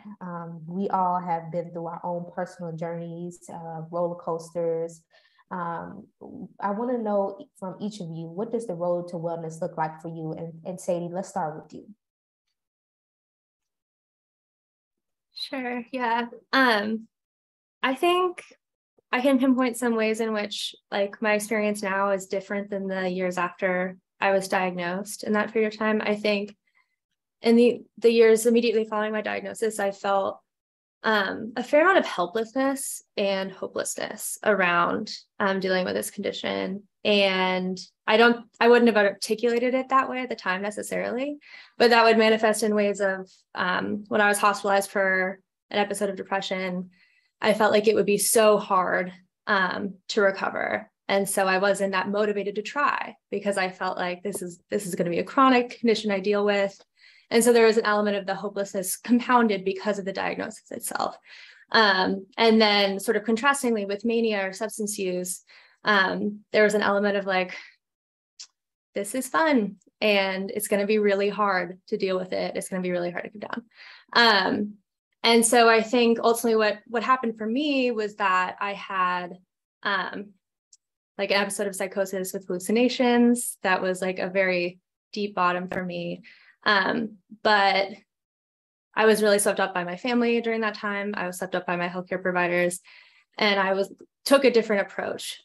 We all have been through our own personal journeys, roller coasters. I want to know from each of you, what does the road to wellness look like for you? And Sadie, let's start with you. Sure, yeah. I think I can pinpoint some ways in which like my experience now is different than the years after I was diagnosed. In that period of time, I think in the years immediately following my diagnosis, I felt a fair amount of helplessness and hopelessness around dealing with this condition. And I wouldn't have articulated it that way at the time necessarily, but that would manifest in ways of when I was hospitalized for an episode of depression, I felt like it would be so hard to recover. And so I wasn't that motivated to try because I felt like this is going to be a chronic condition I deal with. And so there was an element of the hopelessness compounded because of the diagnosis itself. And then sort of contrastingly with mania or substance use, there was an element of like, this is fun and it's going to be really hard to deal with it. It's going to be really hard to come down. And so I think ultimately what happened for me was that I had like an episode of psychosis with hallucinations. That was like a very deep bottom for me. But I was really swept up by my family during that time. I was swept up by my healthcare providers, and I took a different approach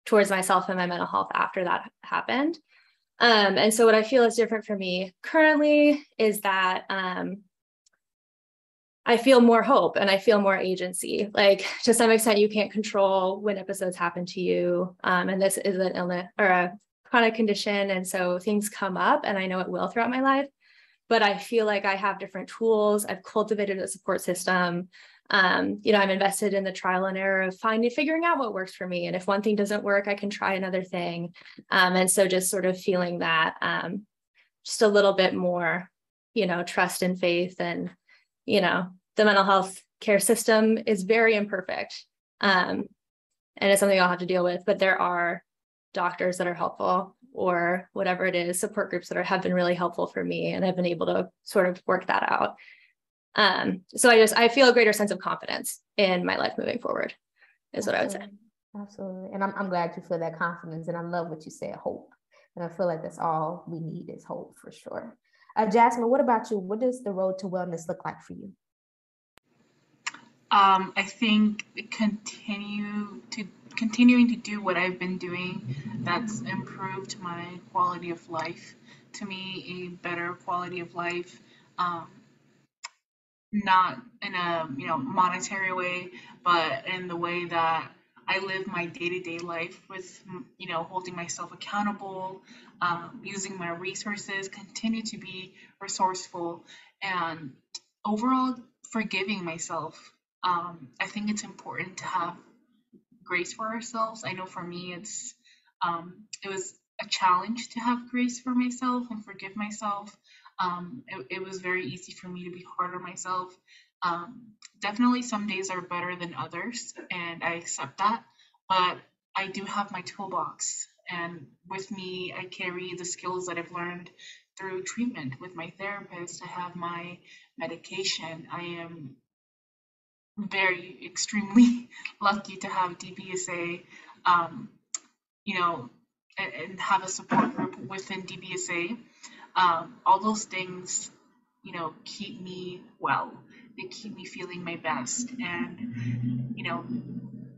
towards myself and my mental health after that happened. And so what I feel is different for me currently is that I feel more hope and I feel more agency. Like to some extent, you can't control when episodes happen to you. And this is an illness or a chronic condition. And so things come up, and I know it will throughout my life, but I feel like I have different tools. I've cultivated a support system. I'm invested in the trial and error of figuring out what works for me. And if one thing doesn't work, I can try another thing. And so just sort of feeling that just a little bit more, trust and faith. And, the mental health care system is very imperfect. And it's something I'll have to deal with, but there are doctors that are helpful, or whatever it is, support groups that have been really helpful for me, and I've been able to sort of work that out. So I feel a greater sense of confidence in my life moving forward, is what I would say. Absolutely. And I'm glad you feel that confidence, and I love what you said, hope. And I feel like that's all we need is hope for sure. Jasmine, what about you? What does the road to wellness look like for you? I think continuing to do what I've been doing that's improved my quality of life. To me, a better quality of life, not in a monetary way, but in the way that I live my day-to-day life with holding myself accountable, using my resources, continue to be resourceful, and overall forgiving myself. I think it's important to have grace for ourselves. I know for me, it was a challenge to have grace for myself and forgive myself. It was very easy for me to be hard on myself. Definitely some days are better than others, and I accept that. But I do have my toolbox, and with me, I carry the skills that I've learned through treatment with my therapist. I have my medication. I am extremely lucky to have DBSA, and have a support group within DBSA. All those things, keep me well. They keep me feeling my best, and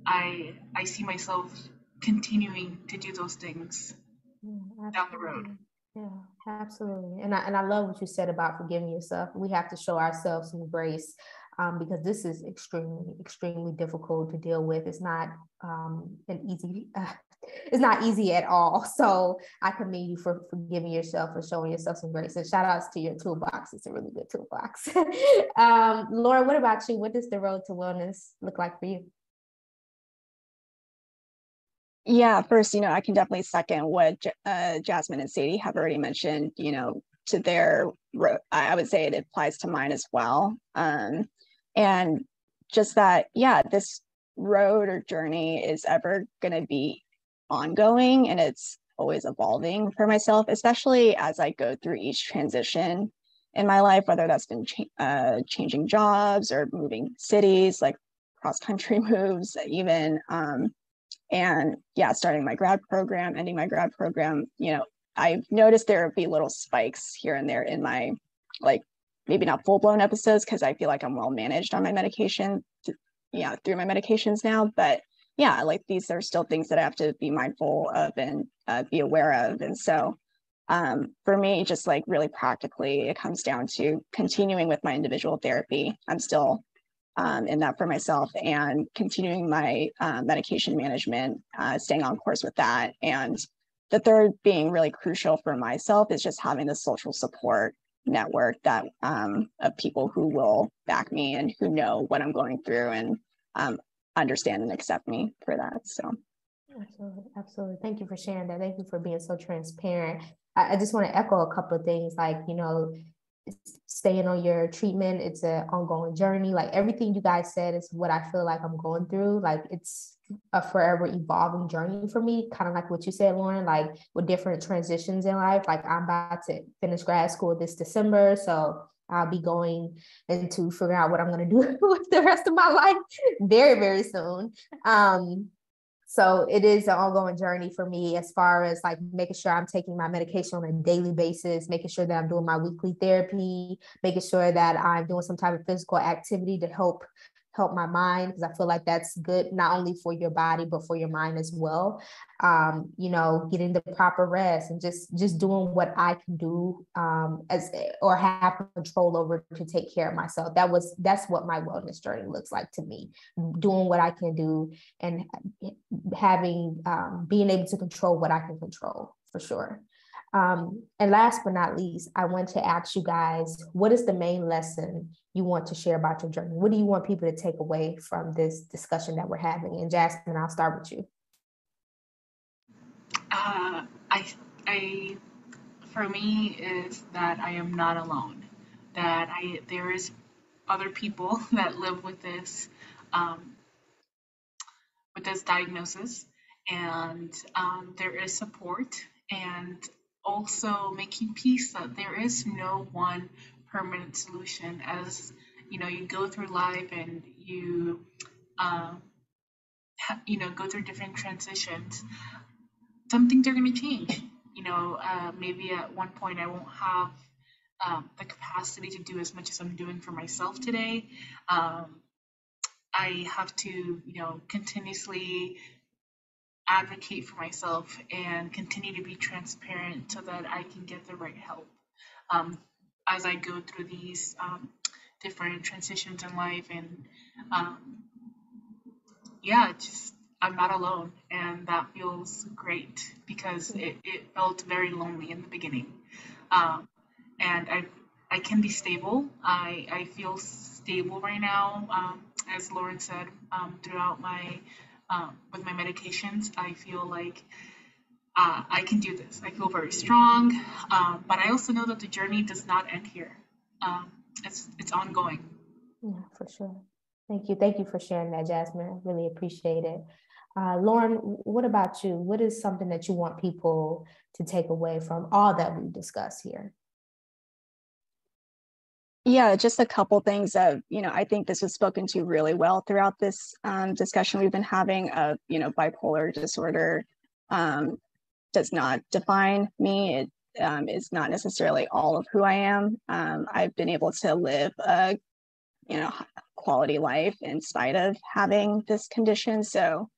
I see myself continuing to do those things down the road. Yeah, absolutely. And I love what you said about forgiving yourself. We have to show ourselves some grace, because this is extremely difficult to deal with. It's not it's not easy at all. So I commend you for forgiving yourself, for showing yourself some grace. And shout outs to your toolbox. It's a really good toolbox. Laura, what about you? What does the road to wellness look like for you? Yeah, first, I can definitely second what Jasmine and Sadie have already mentioned, to their, I would say it applies to mine as well. And just that, yeah, this road or journey is ever going to be ongoing, and it's always evolving for myself, especially as I go through each transition in my life, whether that's been changing jobs or moving cities, like cross-country moves even. And yeah, starting my grad program, ending my grad program, I've noticed there will be little spikes here and there in my, like, maybe not full-blown episodes, because I feel like I'm well managed on my medication, through my medications now. But yeah, like, these are still things that I have to be mindful of and be aware of. And so for me, just like really practically, it comes down to continuing with my individual therapy. I'm still in that for myself, and continuing my medication management, staying on course with that. And the third being really crucial for myself is just having the social support network that of people who will back me and who know what I'm going through and understand and accept me for that. So absolutely. Thank you for sharing that. Thank you for being so transparent. I just want to echo a couple of things, like, staying on your treatment. It's an ongoing journey. Like, everything you guys said is what I feel like I'm going through. Like, it's a forever evolving journey for me, kind of like what you said, Lauren, like with different transitions in life. Like, I'm about to finish grad school this December, so I'll be going into figuring out what I'm going to do with the rest of my life very, very soon. So it is an ongoing journey for me, as far as like making sure I'm taking my medication on a daily basis, making sure that I'm doing my weekly therapy, making sure that I'm doing some type of physical activity to help my mind, because I feel like that's good, not only for your body, but for your mind as well. Getting the proper rest and just doing what I can do or have control over to take care of myself. That's what my wellness journey looks like to me, doing what I can do and having, being able to control what I can control, for sure. And last but not least, I want to ask you guys, what is the main lesson you want to share about your journey? What do you want people to take away from this discussion that we're having? And Jasmine, I'll start with you. For me, is that I am not alone. That there is other people that live with this diagnosis, and there is support, and also making peace that there is no one permanent solution. As you go through life and you go through different transitions, some things are going to change. Maybe at one point I won't have the capacity to do as much as I'm doing for myself today. I have to continuously advocate for myself and continue to be transparent so that I can get the right help as I go through these different transitions in life. And I'm not alone, and that feels great, because it felt very lonely in the beginning. And I can be stable. I feel stable right now, as Lauren said, throughout my with my medications. I feel like I can do this. I feel very strong, but I also know that the journey does not end here. It's ongoing. Yeah, for sure. Thank you for sharing that, Jasmine. I really appreciate it. Lauren, what about you? What is something that you want people to take away from all that we discussed here? Yeah, just a couple things of, I think this was spoken to really well throughout this discussion we've been having of, bipolar disorder, does not define me. It is not necessarily all of who I am. I've been able to live a quality life in spite of having this condition. So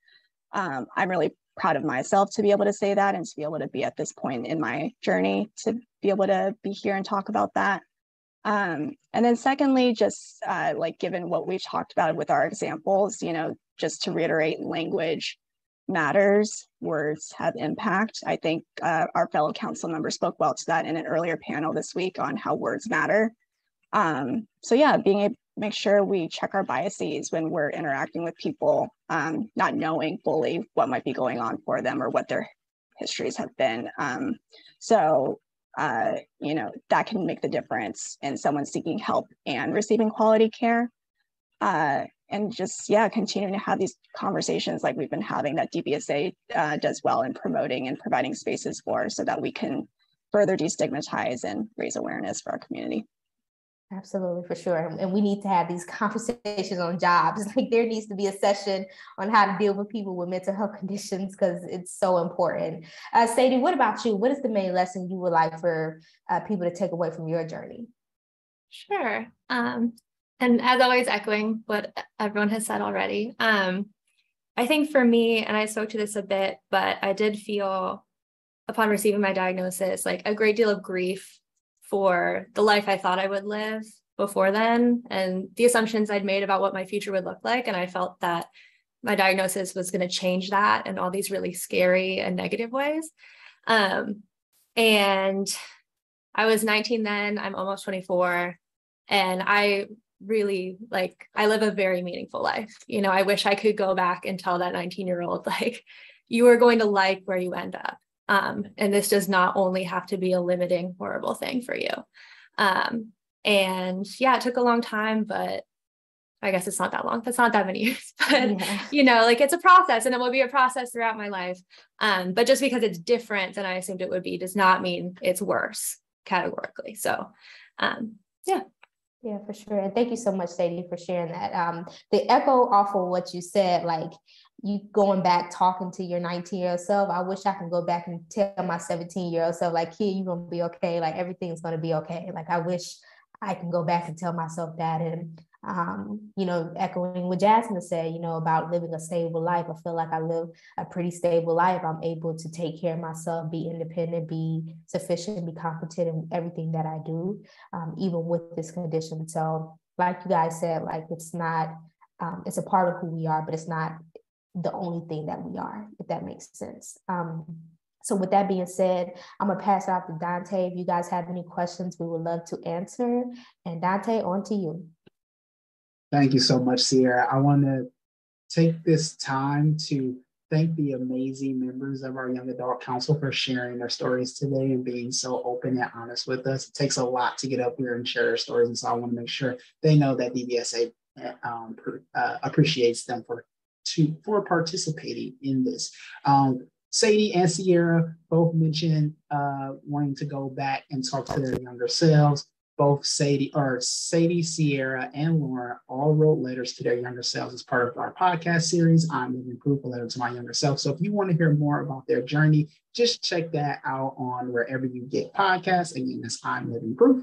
I'm really proud of myself to be able to say that and to be able to be at this point in my journey to be able to be here and talk about that. And then secondly, just like given what we've talked about with our examples, just to reiterate, language matters, words have impact. I think our fellow council member spoke well to that in an earlier panel this week on how words matter. So yeah, being able to make sure we check our biases when we're interacting with people, not knowing fully what might be going on for them or what their histories have been. That can make the difference in someone seeking help and receiving quality care. And just, continuing to have these conversations like we've been having that DBSA does well in promoting and providing spaces for, so that we can further destigmatize and raise awareness for our community. Absolutely, for sure. And we need to have these conversations on jobs. Like there needs to be a session on how to deal with people with mental health conditions, because it's so important. Sadie, what about you? What is the main lesson you would like for people to take away from your journey? Sure. And as always, echoing what everyone has said already. I think for me, and I spoke to this a bit, but I did feel upon receiving my diagnosis, like a great deal of grief for the life I thought I would live before then, and the assumptions I'd made about what my future would look like. And I felt that my diagnosis was going to change that in all these really scary and negative ways. And I was 19 then, I'm almost 24. And I really I live a very meaningful life. I wish I could go back and tell that 19-year-old, you are going to like where you end up. And this does not only have to be a limiting, horrible thing for you. And yeah, it took a long time, but I guess it's not that long. That's not that many years, but it's a process, and it will be a process throughout my life. But just because it's different than I assumed it would be does not mean it's worse categorically. So, Yeah, for sure. And thank you so much, Sadie, for sharing that. The echo off of what you said, you going back talking to your 19-year-old self, I wish I can go back and tell my 17-year-old self, kid, you're going to be okay. Everything's going to be okay. I wish I can go back and tell myself that. And, echoing what Jasmine said, about living a stable life. I feel like I live a pretty stable life. I'm able to take care of myself, be independent, be sufficient, be competent in everything that I do, even with this condition. So like you guys said, it's not, it's a part of who we are, but it's not the only thing that we are, if that makes sense. So with that being said, I'm gonna pass it off to Dante. If you guys have any questions, we would love to answer. And Dante, on to you. Thank you so much, Sierra. I want to take this time to thank the amazing members of our Young Adult Council for sharing their stories today and being so open and honest with us. It takes a lot to get up here and share their stories, and so I want to make sure they know that DBSA appreciates them for participating in this. Sadie and Sierra both mentioned wanting to go back and talk to their younger selves. Both Sadie, Sierra, and Laura all wrote letters to their younger selves as part of our podcast series, I'm Living Proof, a letter to my younger self. So if you want to hear more about their journey, just check that out on wherever you get podcasts. Again, that's I'm Living Proof.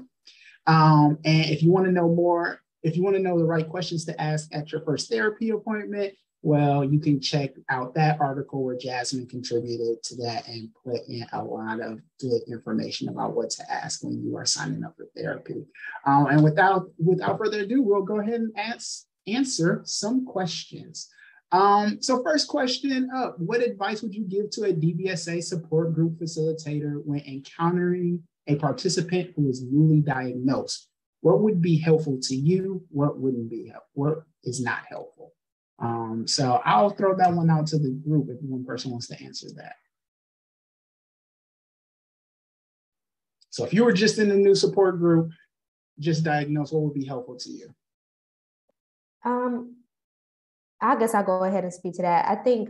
And if you want to know more, if you want to know the right questions to ask at your first therapy appointment, well, you can check out that article where Jasmine contributed to that and put in a lot of good information about what to ask when you are signing up for therapy. And without further ado, we'll go ahead and answer some questions. So first question up, what advice would you give to a DBSA support group facilitator when encountering a participant who is newly diagnosed? What would be helpful to you? What wouldn't be helpful? What is not helpful? So I'll throw that one out to the group if one person wants to answer that. So if you were just in a new support group, just diagnosed, what would be helpful to you? I guess I'll go ahead and speak to that. I think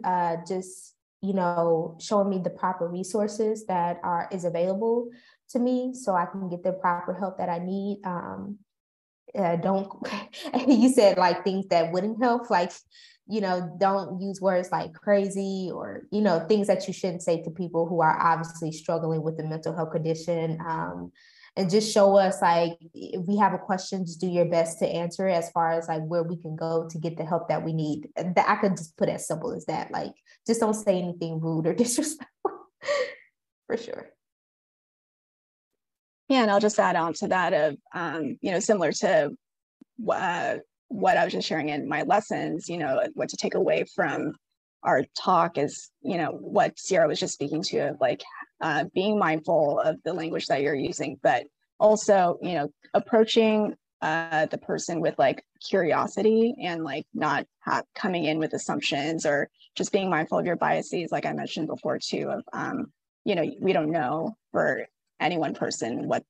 just, showing me the proper resources that is available to me so I can get the proper help that I need. You said things that wouldn't help, don't use words like crazy or, things that you shouldn't say to people who are obviously struggling with a mental health condition. And just show us, like, if we have a question, just do your best to answer it as far as like where we can go to get the help that we need. That I could just put as simple as that. Like, just don't say anything rude or disrespectful. For sure. Yeah, and I'll just add on to that of, similar to what I was just sharing in my lessons, what to take away from our talk is, what Sierra was just speaking to, of like being mindful of the language that you're using, but also, approaching the person with like curiosity and like not coming in with assumptions, or just being mindful of your biases, like I mentioned before too, of, we don't know for any one person what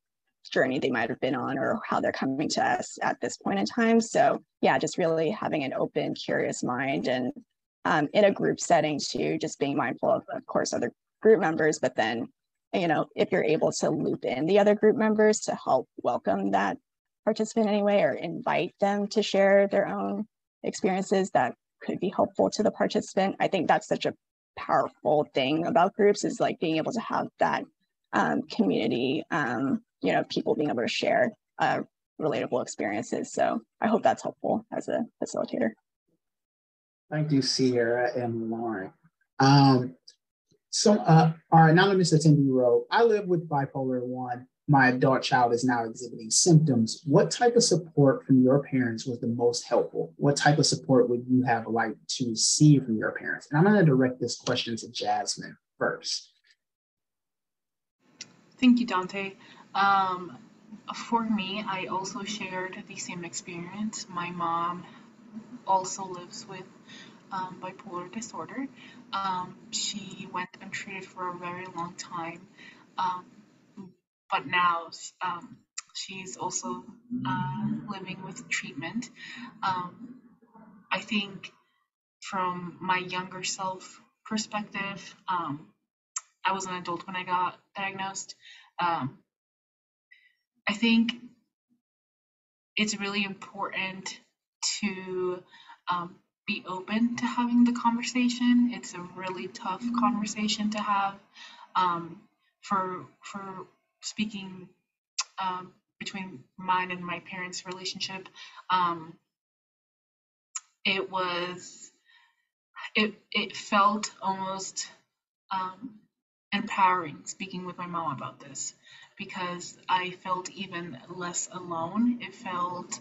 journey they might have been on or how they're coming to us at this point in time. So yeah, just really having an open, curious mind, and in a group setting too, just being mindful of course, other group members, but then, if you're able to loop in the other group members to help welcome that participant anyway, or invite them to share their own experiences that could be helpful to the participant. I think that's such a powerful thing about groups, is like being able to have that community, people being able to share relatable experiences. So I hope that's helpful as a facilitator. Thank you, Sierra and Lauren. So our anonymous attendee wrote, I live with bipolar 1. My adult child is now exhibiting symptoms. What type of support from your parents was the most helpful? What type of support would you have liked to receive from your parents? And I'm going to direct this question to Jasmine first. Thank you, Dante. For me, I also shared the same experience. My mom also lives with bipolar disorder. She went untreated for a very long time, but now she's also living with treatment. I think from my younger self perspective, I was an adult when I got diagnosed. I think it's really important to be open to having the conversation. It's a really tough conversation to have. For speaking between mine and my parents' relationship, it felt almost empowering speaking with my mom about this, because I felt even less alone. It felt,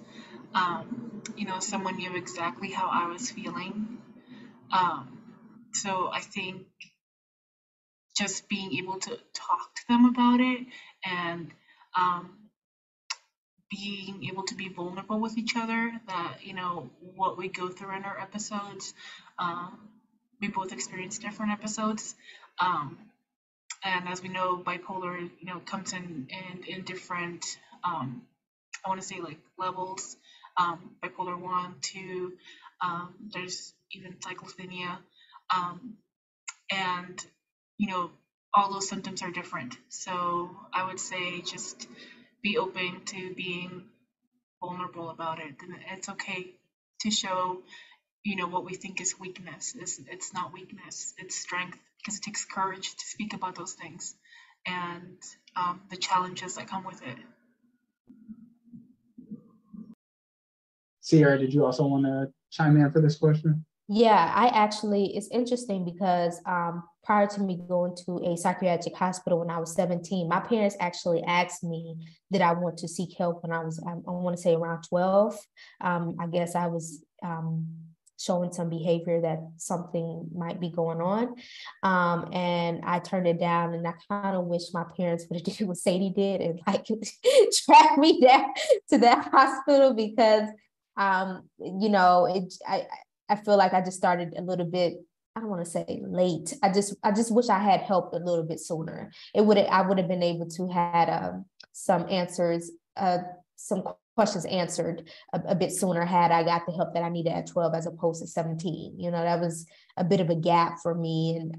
someone knew exactly how I was feeling. So I think just being able to talk to them about it, and being able to be vulnerable with each other, that, what we go through in our episodes, we both experience different episodes. And as we know, bipolar, comes in different, I want to say like levels, bipolar 1, 2, there's even cyclothymia, and, all those symptoms are different. So I would say just be open to being vulnerable about it. And it's okay to show, what we think is weakness. It's not weakness, it's strength, because it takes courage to speak about those things and the challenges that come with it. Sierra, did you also want to chime in for this question? Yeah, it's interesting because prior to me going to a psychiatric hospital when I was 17, my parents actually asked me, did I want to seek help when I was, I want to say around 12. I guess I was showing some behavior that something might be going on. And I turned it down, and I kind of wish my parents would have did what Sadie did and like track me down to that hospital, because I feel like I just started a little bit, I don't want to say late. I just wish I had helped a little bit sooner. I would have been able to had some answers, some questions answered a bit sooner had I got the help that I needed at 12 as opposed to 17. That was a bit of a gap for me, and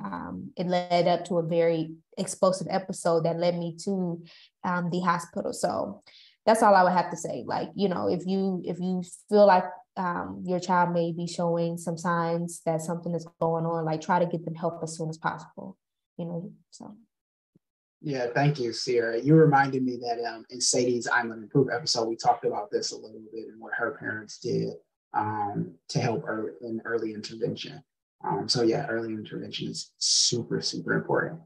it led up to a very explosive episode that led me to the hospital. So that's all I would have to say. Like, if you feel like your child may be showing some signs that something is going on, like try to get them help as soon as possible, so. Yeah, thank you, Sierra. You reminded me that in Sadie's I'm an Improve episode, we talked about this a little bit and what her parents did to help in early intervention. So yeah, early intervention is super, super important.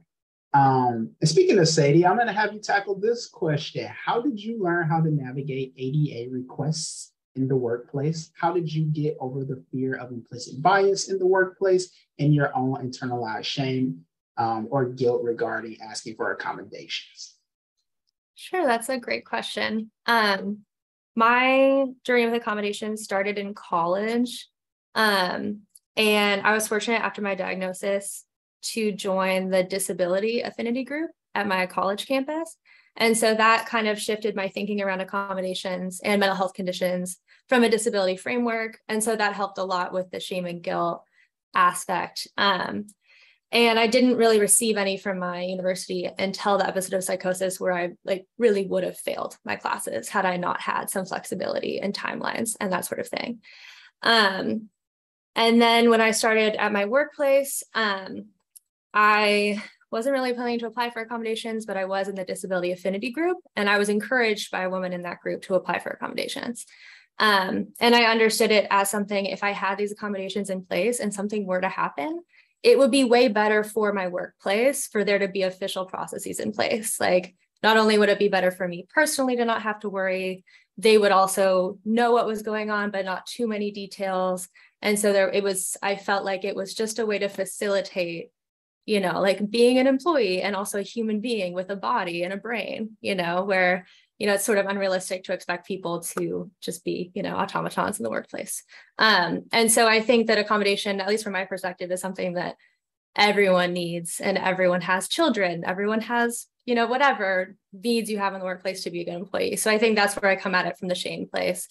And speaking of Sadie, I'm going to have you tackle this question. How did you learn how to navigate ADA requests in the workplace? How did you get over the fear of implicit bias in the workplace and your own internalized shame or guilt regarding asking for accommodations? Sure, that's a great question. My journey with accommodations started in college. And I was fortunate after my diagnosis to join the disability affinity group at my college campus. And so that kind of shifted my thinking around accommodations and mental health conditions from a disability framework. And so that helped a lot with the shame and guilt aspect. And I didn't really receive any from my university until the episode of psychosis where I really would have failed my classes had I not had some flexibility and timelines and that sort of thing. And then when I started at my workplace, I wasn't really planning to apply for accommodations, but I was in the disability affinity group, and I was encouraged by a woman in that group to apply for accommodations. And I understood it as something, if I had these accommodations in place and something were to happen, it would be way better for my workplace for there to be official processes in place. Not only would it be better for me personally to not have to worry, they would also know what was going on, but not too many details. And so I felt like it was just a way to facilitate being an employee and also a human being with a body and a brain, where, it's sort of unrealistic to expect people to just be, automatons in the workplace. And so I think that accommodation, at least from my perspective, is something that everyone needs, and everyone has children, everyone has, whatever needs you have in the workplace to be a good employee. So I think that's where I come at it from the shame place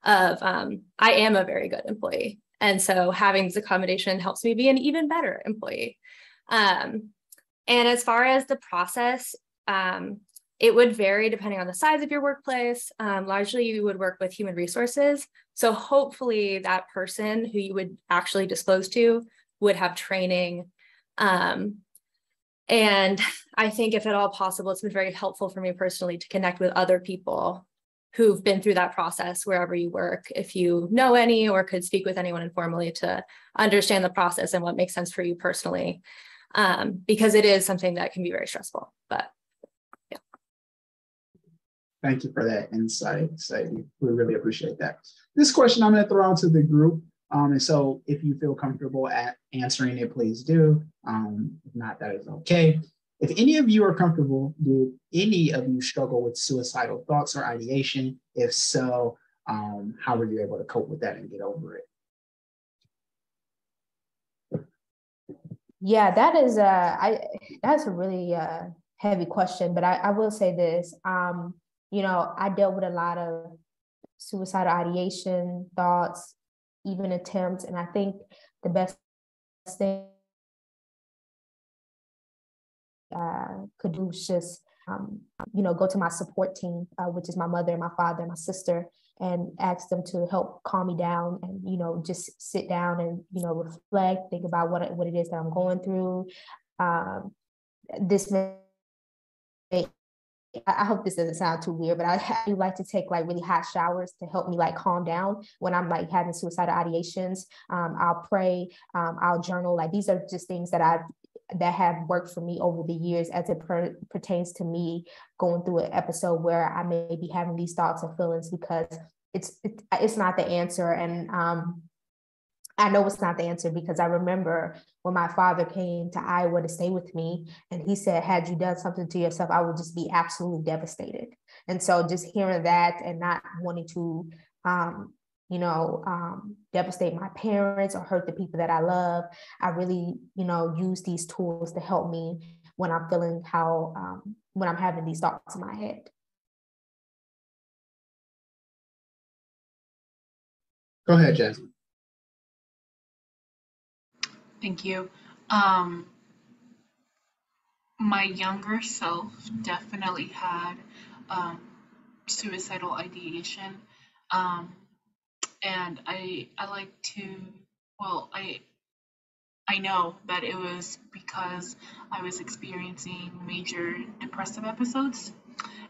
of, I am a very good employee. And so having this accommodation helps me be an even better employee. And as far as the process, it would vary depending on the size of your workplace. Largely, you would work with human resources. So hopefully that person who you would actually disclose to would have training. And I think if at all possible, it's been very helpful for me personally to connect with other people who've been through that process wherever you work, if you know any or could speak with anyone informally to understand the process and what makes sense for you personally. Because it is something that can be very stressful, but yeah. Thank you for that insight, Sadie. We really appreciate that. This question I'm going to throw out to the group. And so if you feel comfortable at answering it, please do. If not, that is okay. If any of you are comfortable, do any of you struggle with suicidal thoughts or ideation? If so, how were you able to cope with that and get over it? Yeah, that's a really heavy question, but I will say this. I dealt with a lot of suicidal ideation, thoughts, even attempts, and I think the best thing could do is just go to my support team, which is my mother, my father, my sister, and ask them to help calm me down and, just sit down and, reflect, think about what it is that I'm going through. I hope this doesn't sound too weird, but I do like to take really hot showers to help me calm down when I'm having suicidal ideations. I'll pray, I'll journal. These are just things that have worked for me over the years as it pertains to me going through an episode where I may be having these thoughts and feelings, because it's not the answer. And I know it's not the answer because I remember when my father came to Iowa to stay with me, and he said, had you done something to yourself, I would just be absolutely devastated. And so just hearing that and not wanting to, devastate my parents or hurt the people that I love, I really, use these tools to help me when I'm feeling when I'm having these thoughts in my head. Go ahead, Jasmine. Thank you. My younger self definitely had suicidal ideation. And I like to, well, I know that it was because I was experiencing major depressive episodes.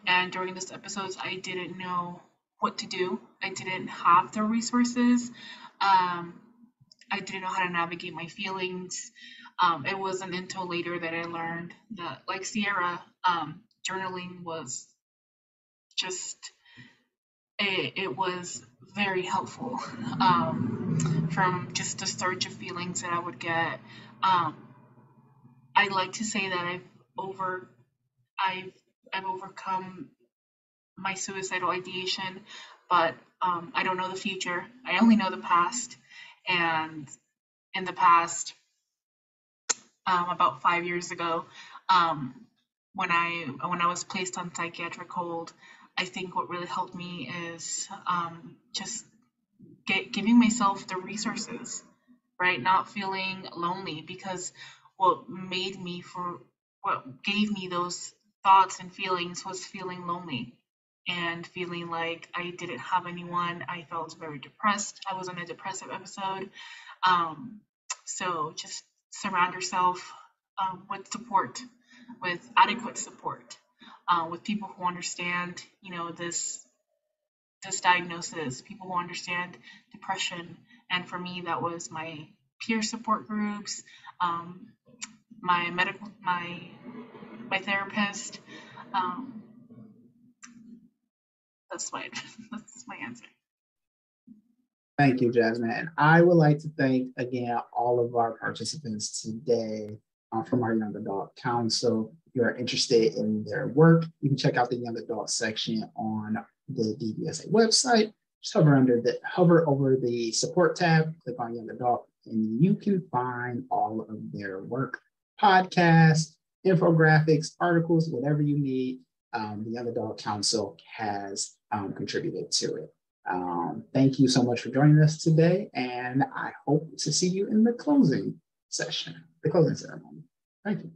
And during those episodes, I didn't know what to do. I didn't have the resources. I didn't know how to navigate my feelings. It wasn't until later that I learned that, like Sierra, journaling was just, it was very helpful, from just the surge of feelings that I would get. Um, I like to say that over, I've, I've overcome my suicidal ideation, but I don't know the future. I only know the past. And in the past, about 5 years ago, um, when I was placed on psychiatric hold, I think what really helped me is just giving myself the resources, right? Not feeling lonely, because what gave me those thoughts and feelings was feeling lonely and feeling like I didn't have anyone. I felt very depressed. I was in a depressive episode. Um, so just surround yourself with support, with adequate support, with people who understand, this diagnosis, people who understand depression. And for me, that was my peer support groups, um, my therapist. Um, that's my that's my answer. Thank you, Jasmine. And I would like to thank again all of our participants today from our Young Adult Council. If you are interested in their work, you can check out the Young Adult section on the DBSA website. Just hover over the support tab, click on Young Adult, and you can find all of their work, podcasts, infographics, articles, whatever you need. The Young Adult Council has contributed to it. Thank you so much for joining us today, and I hope to see you in the closing session, the closing ceremony. Thank you.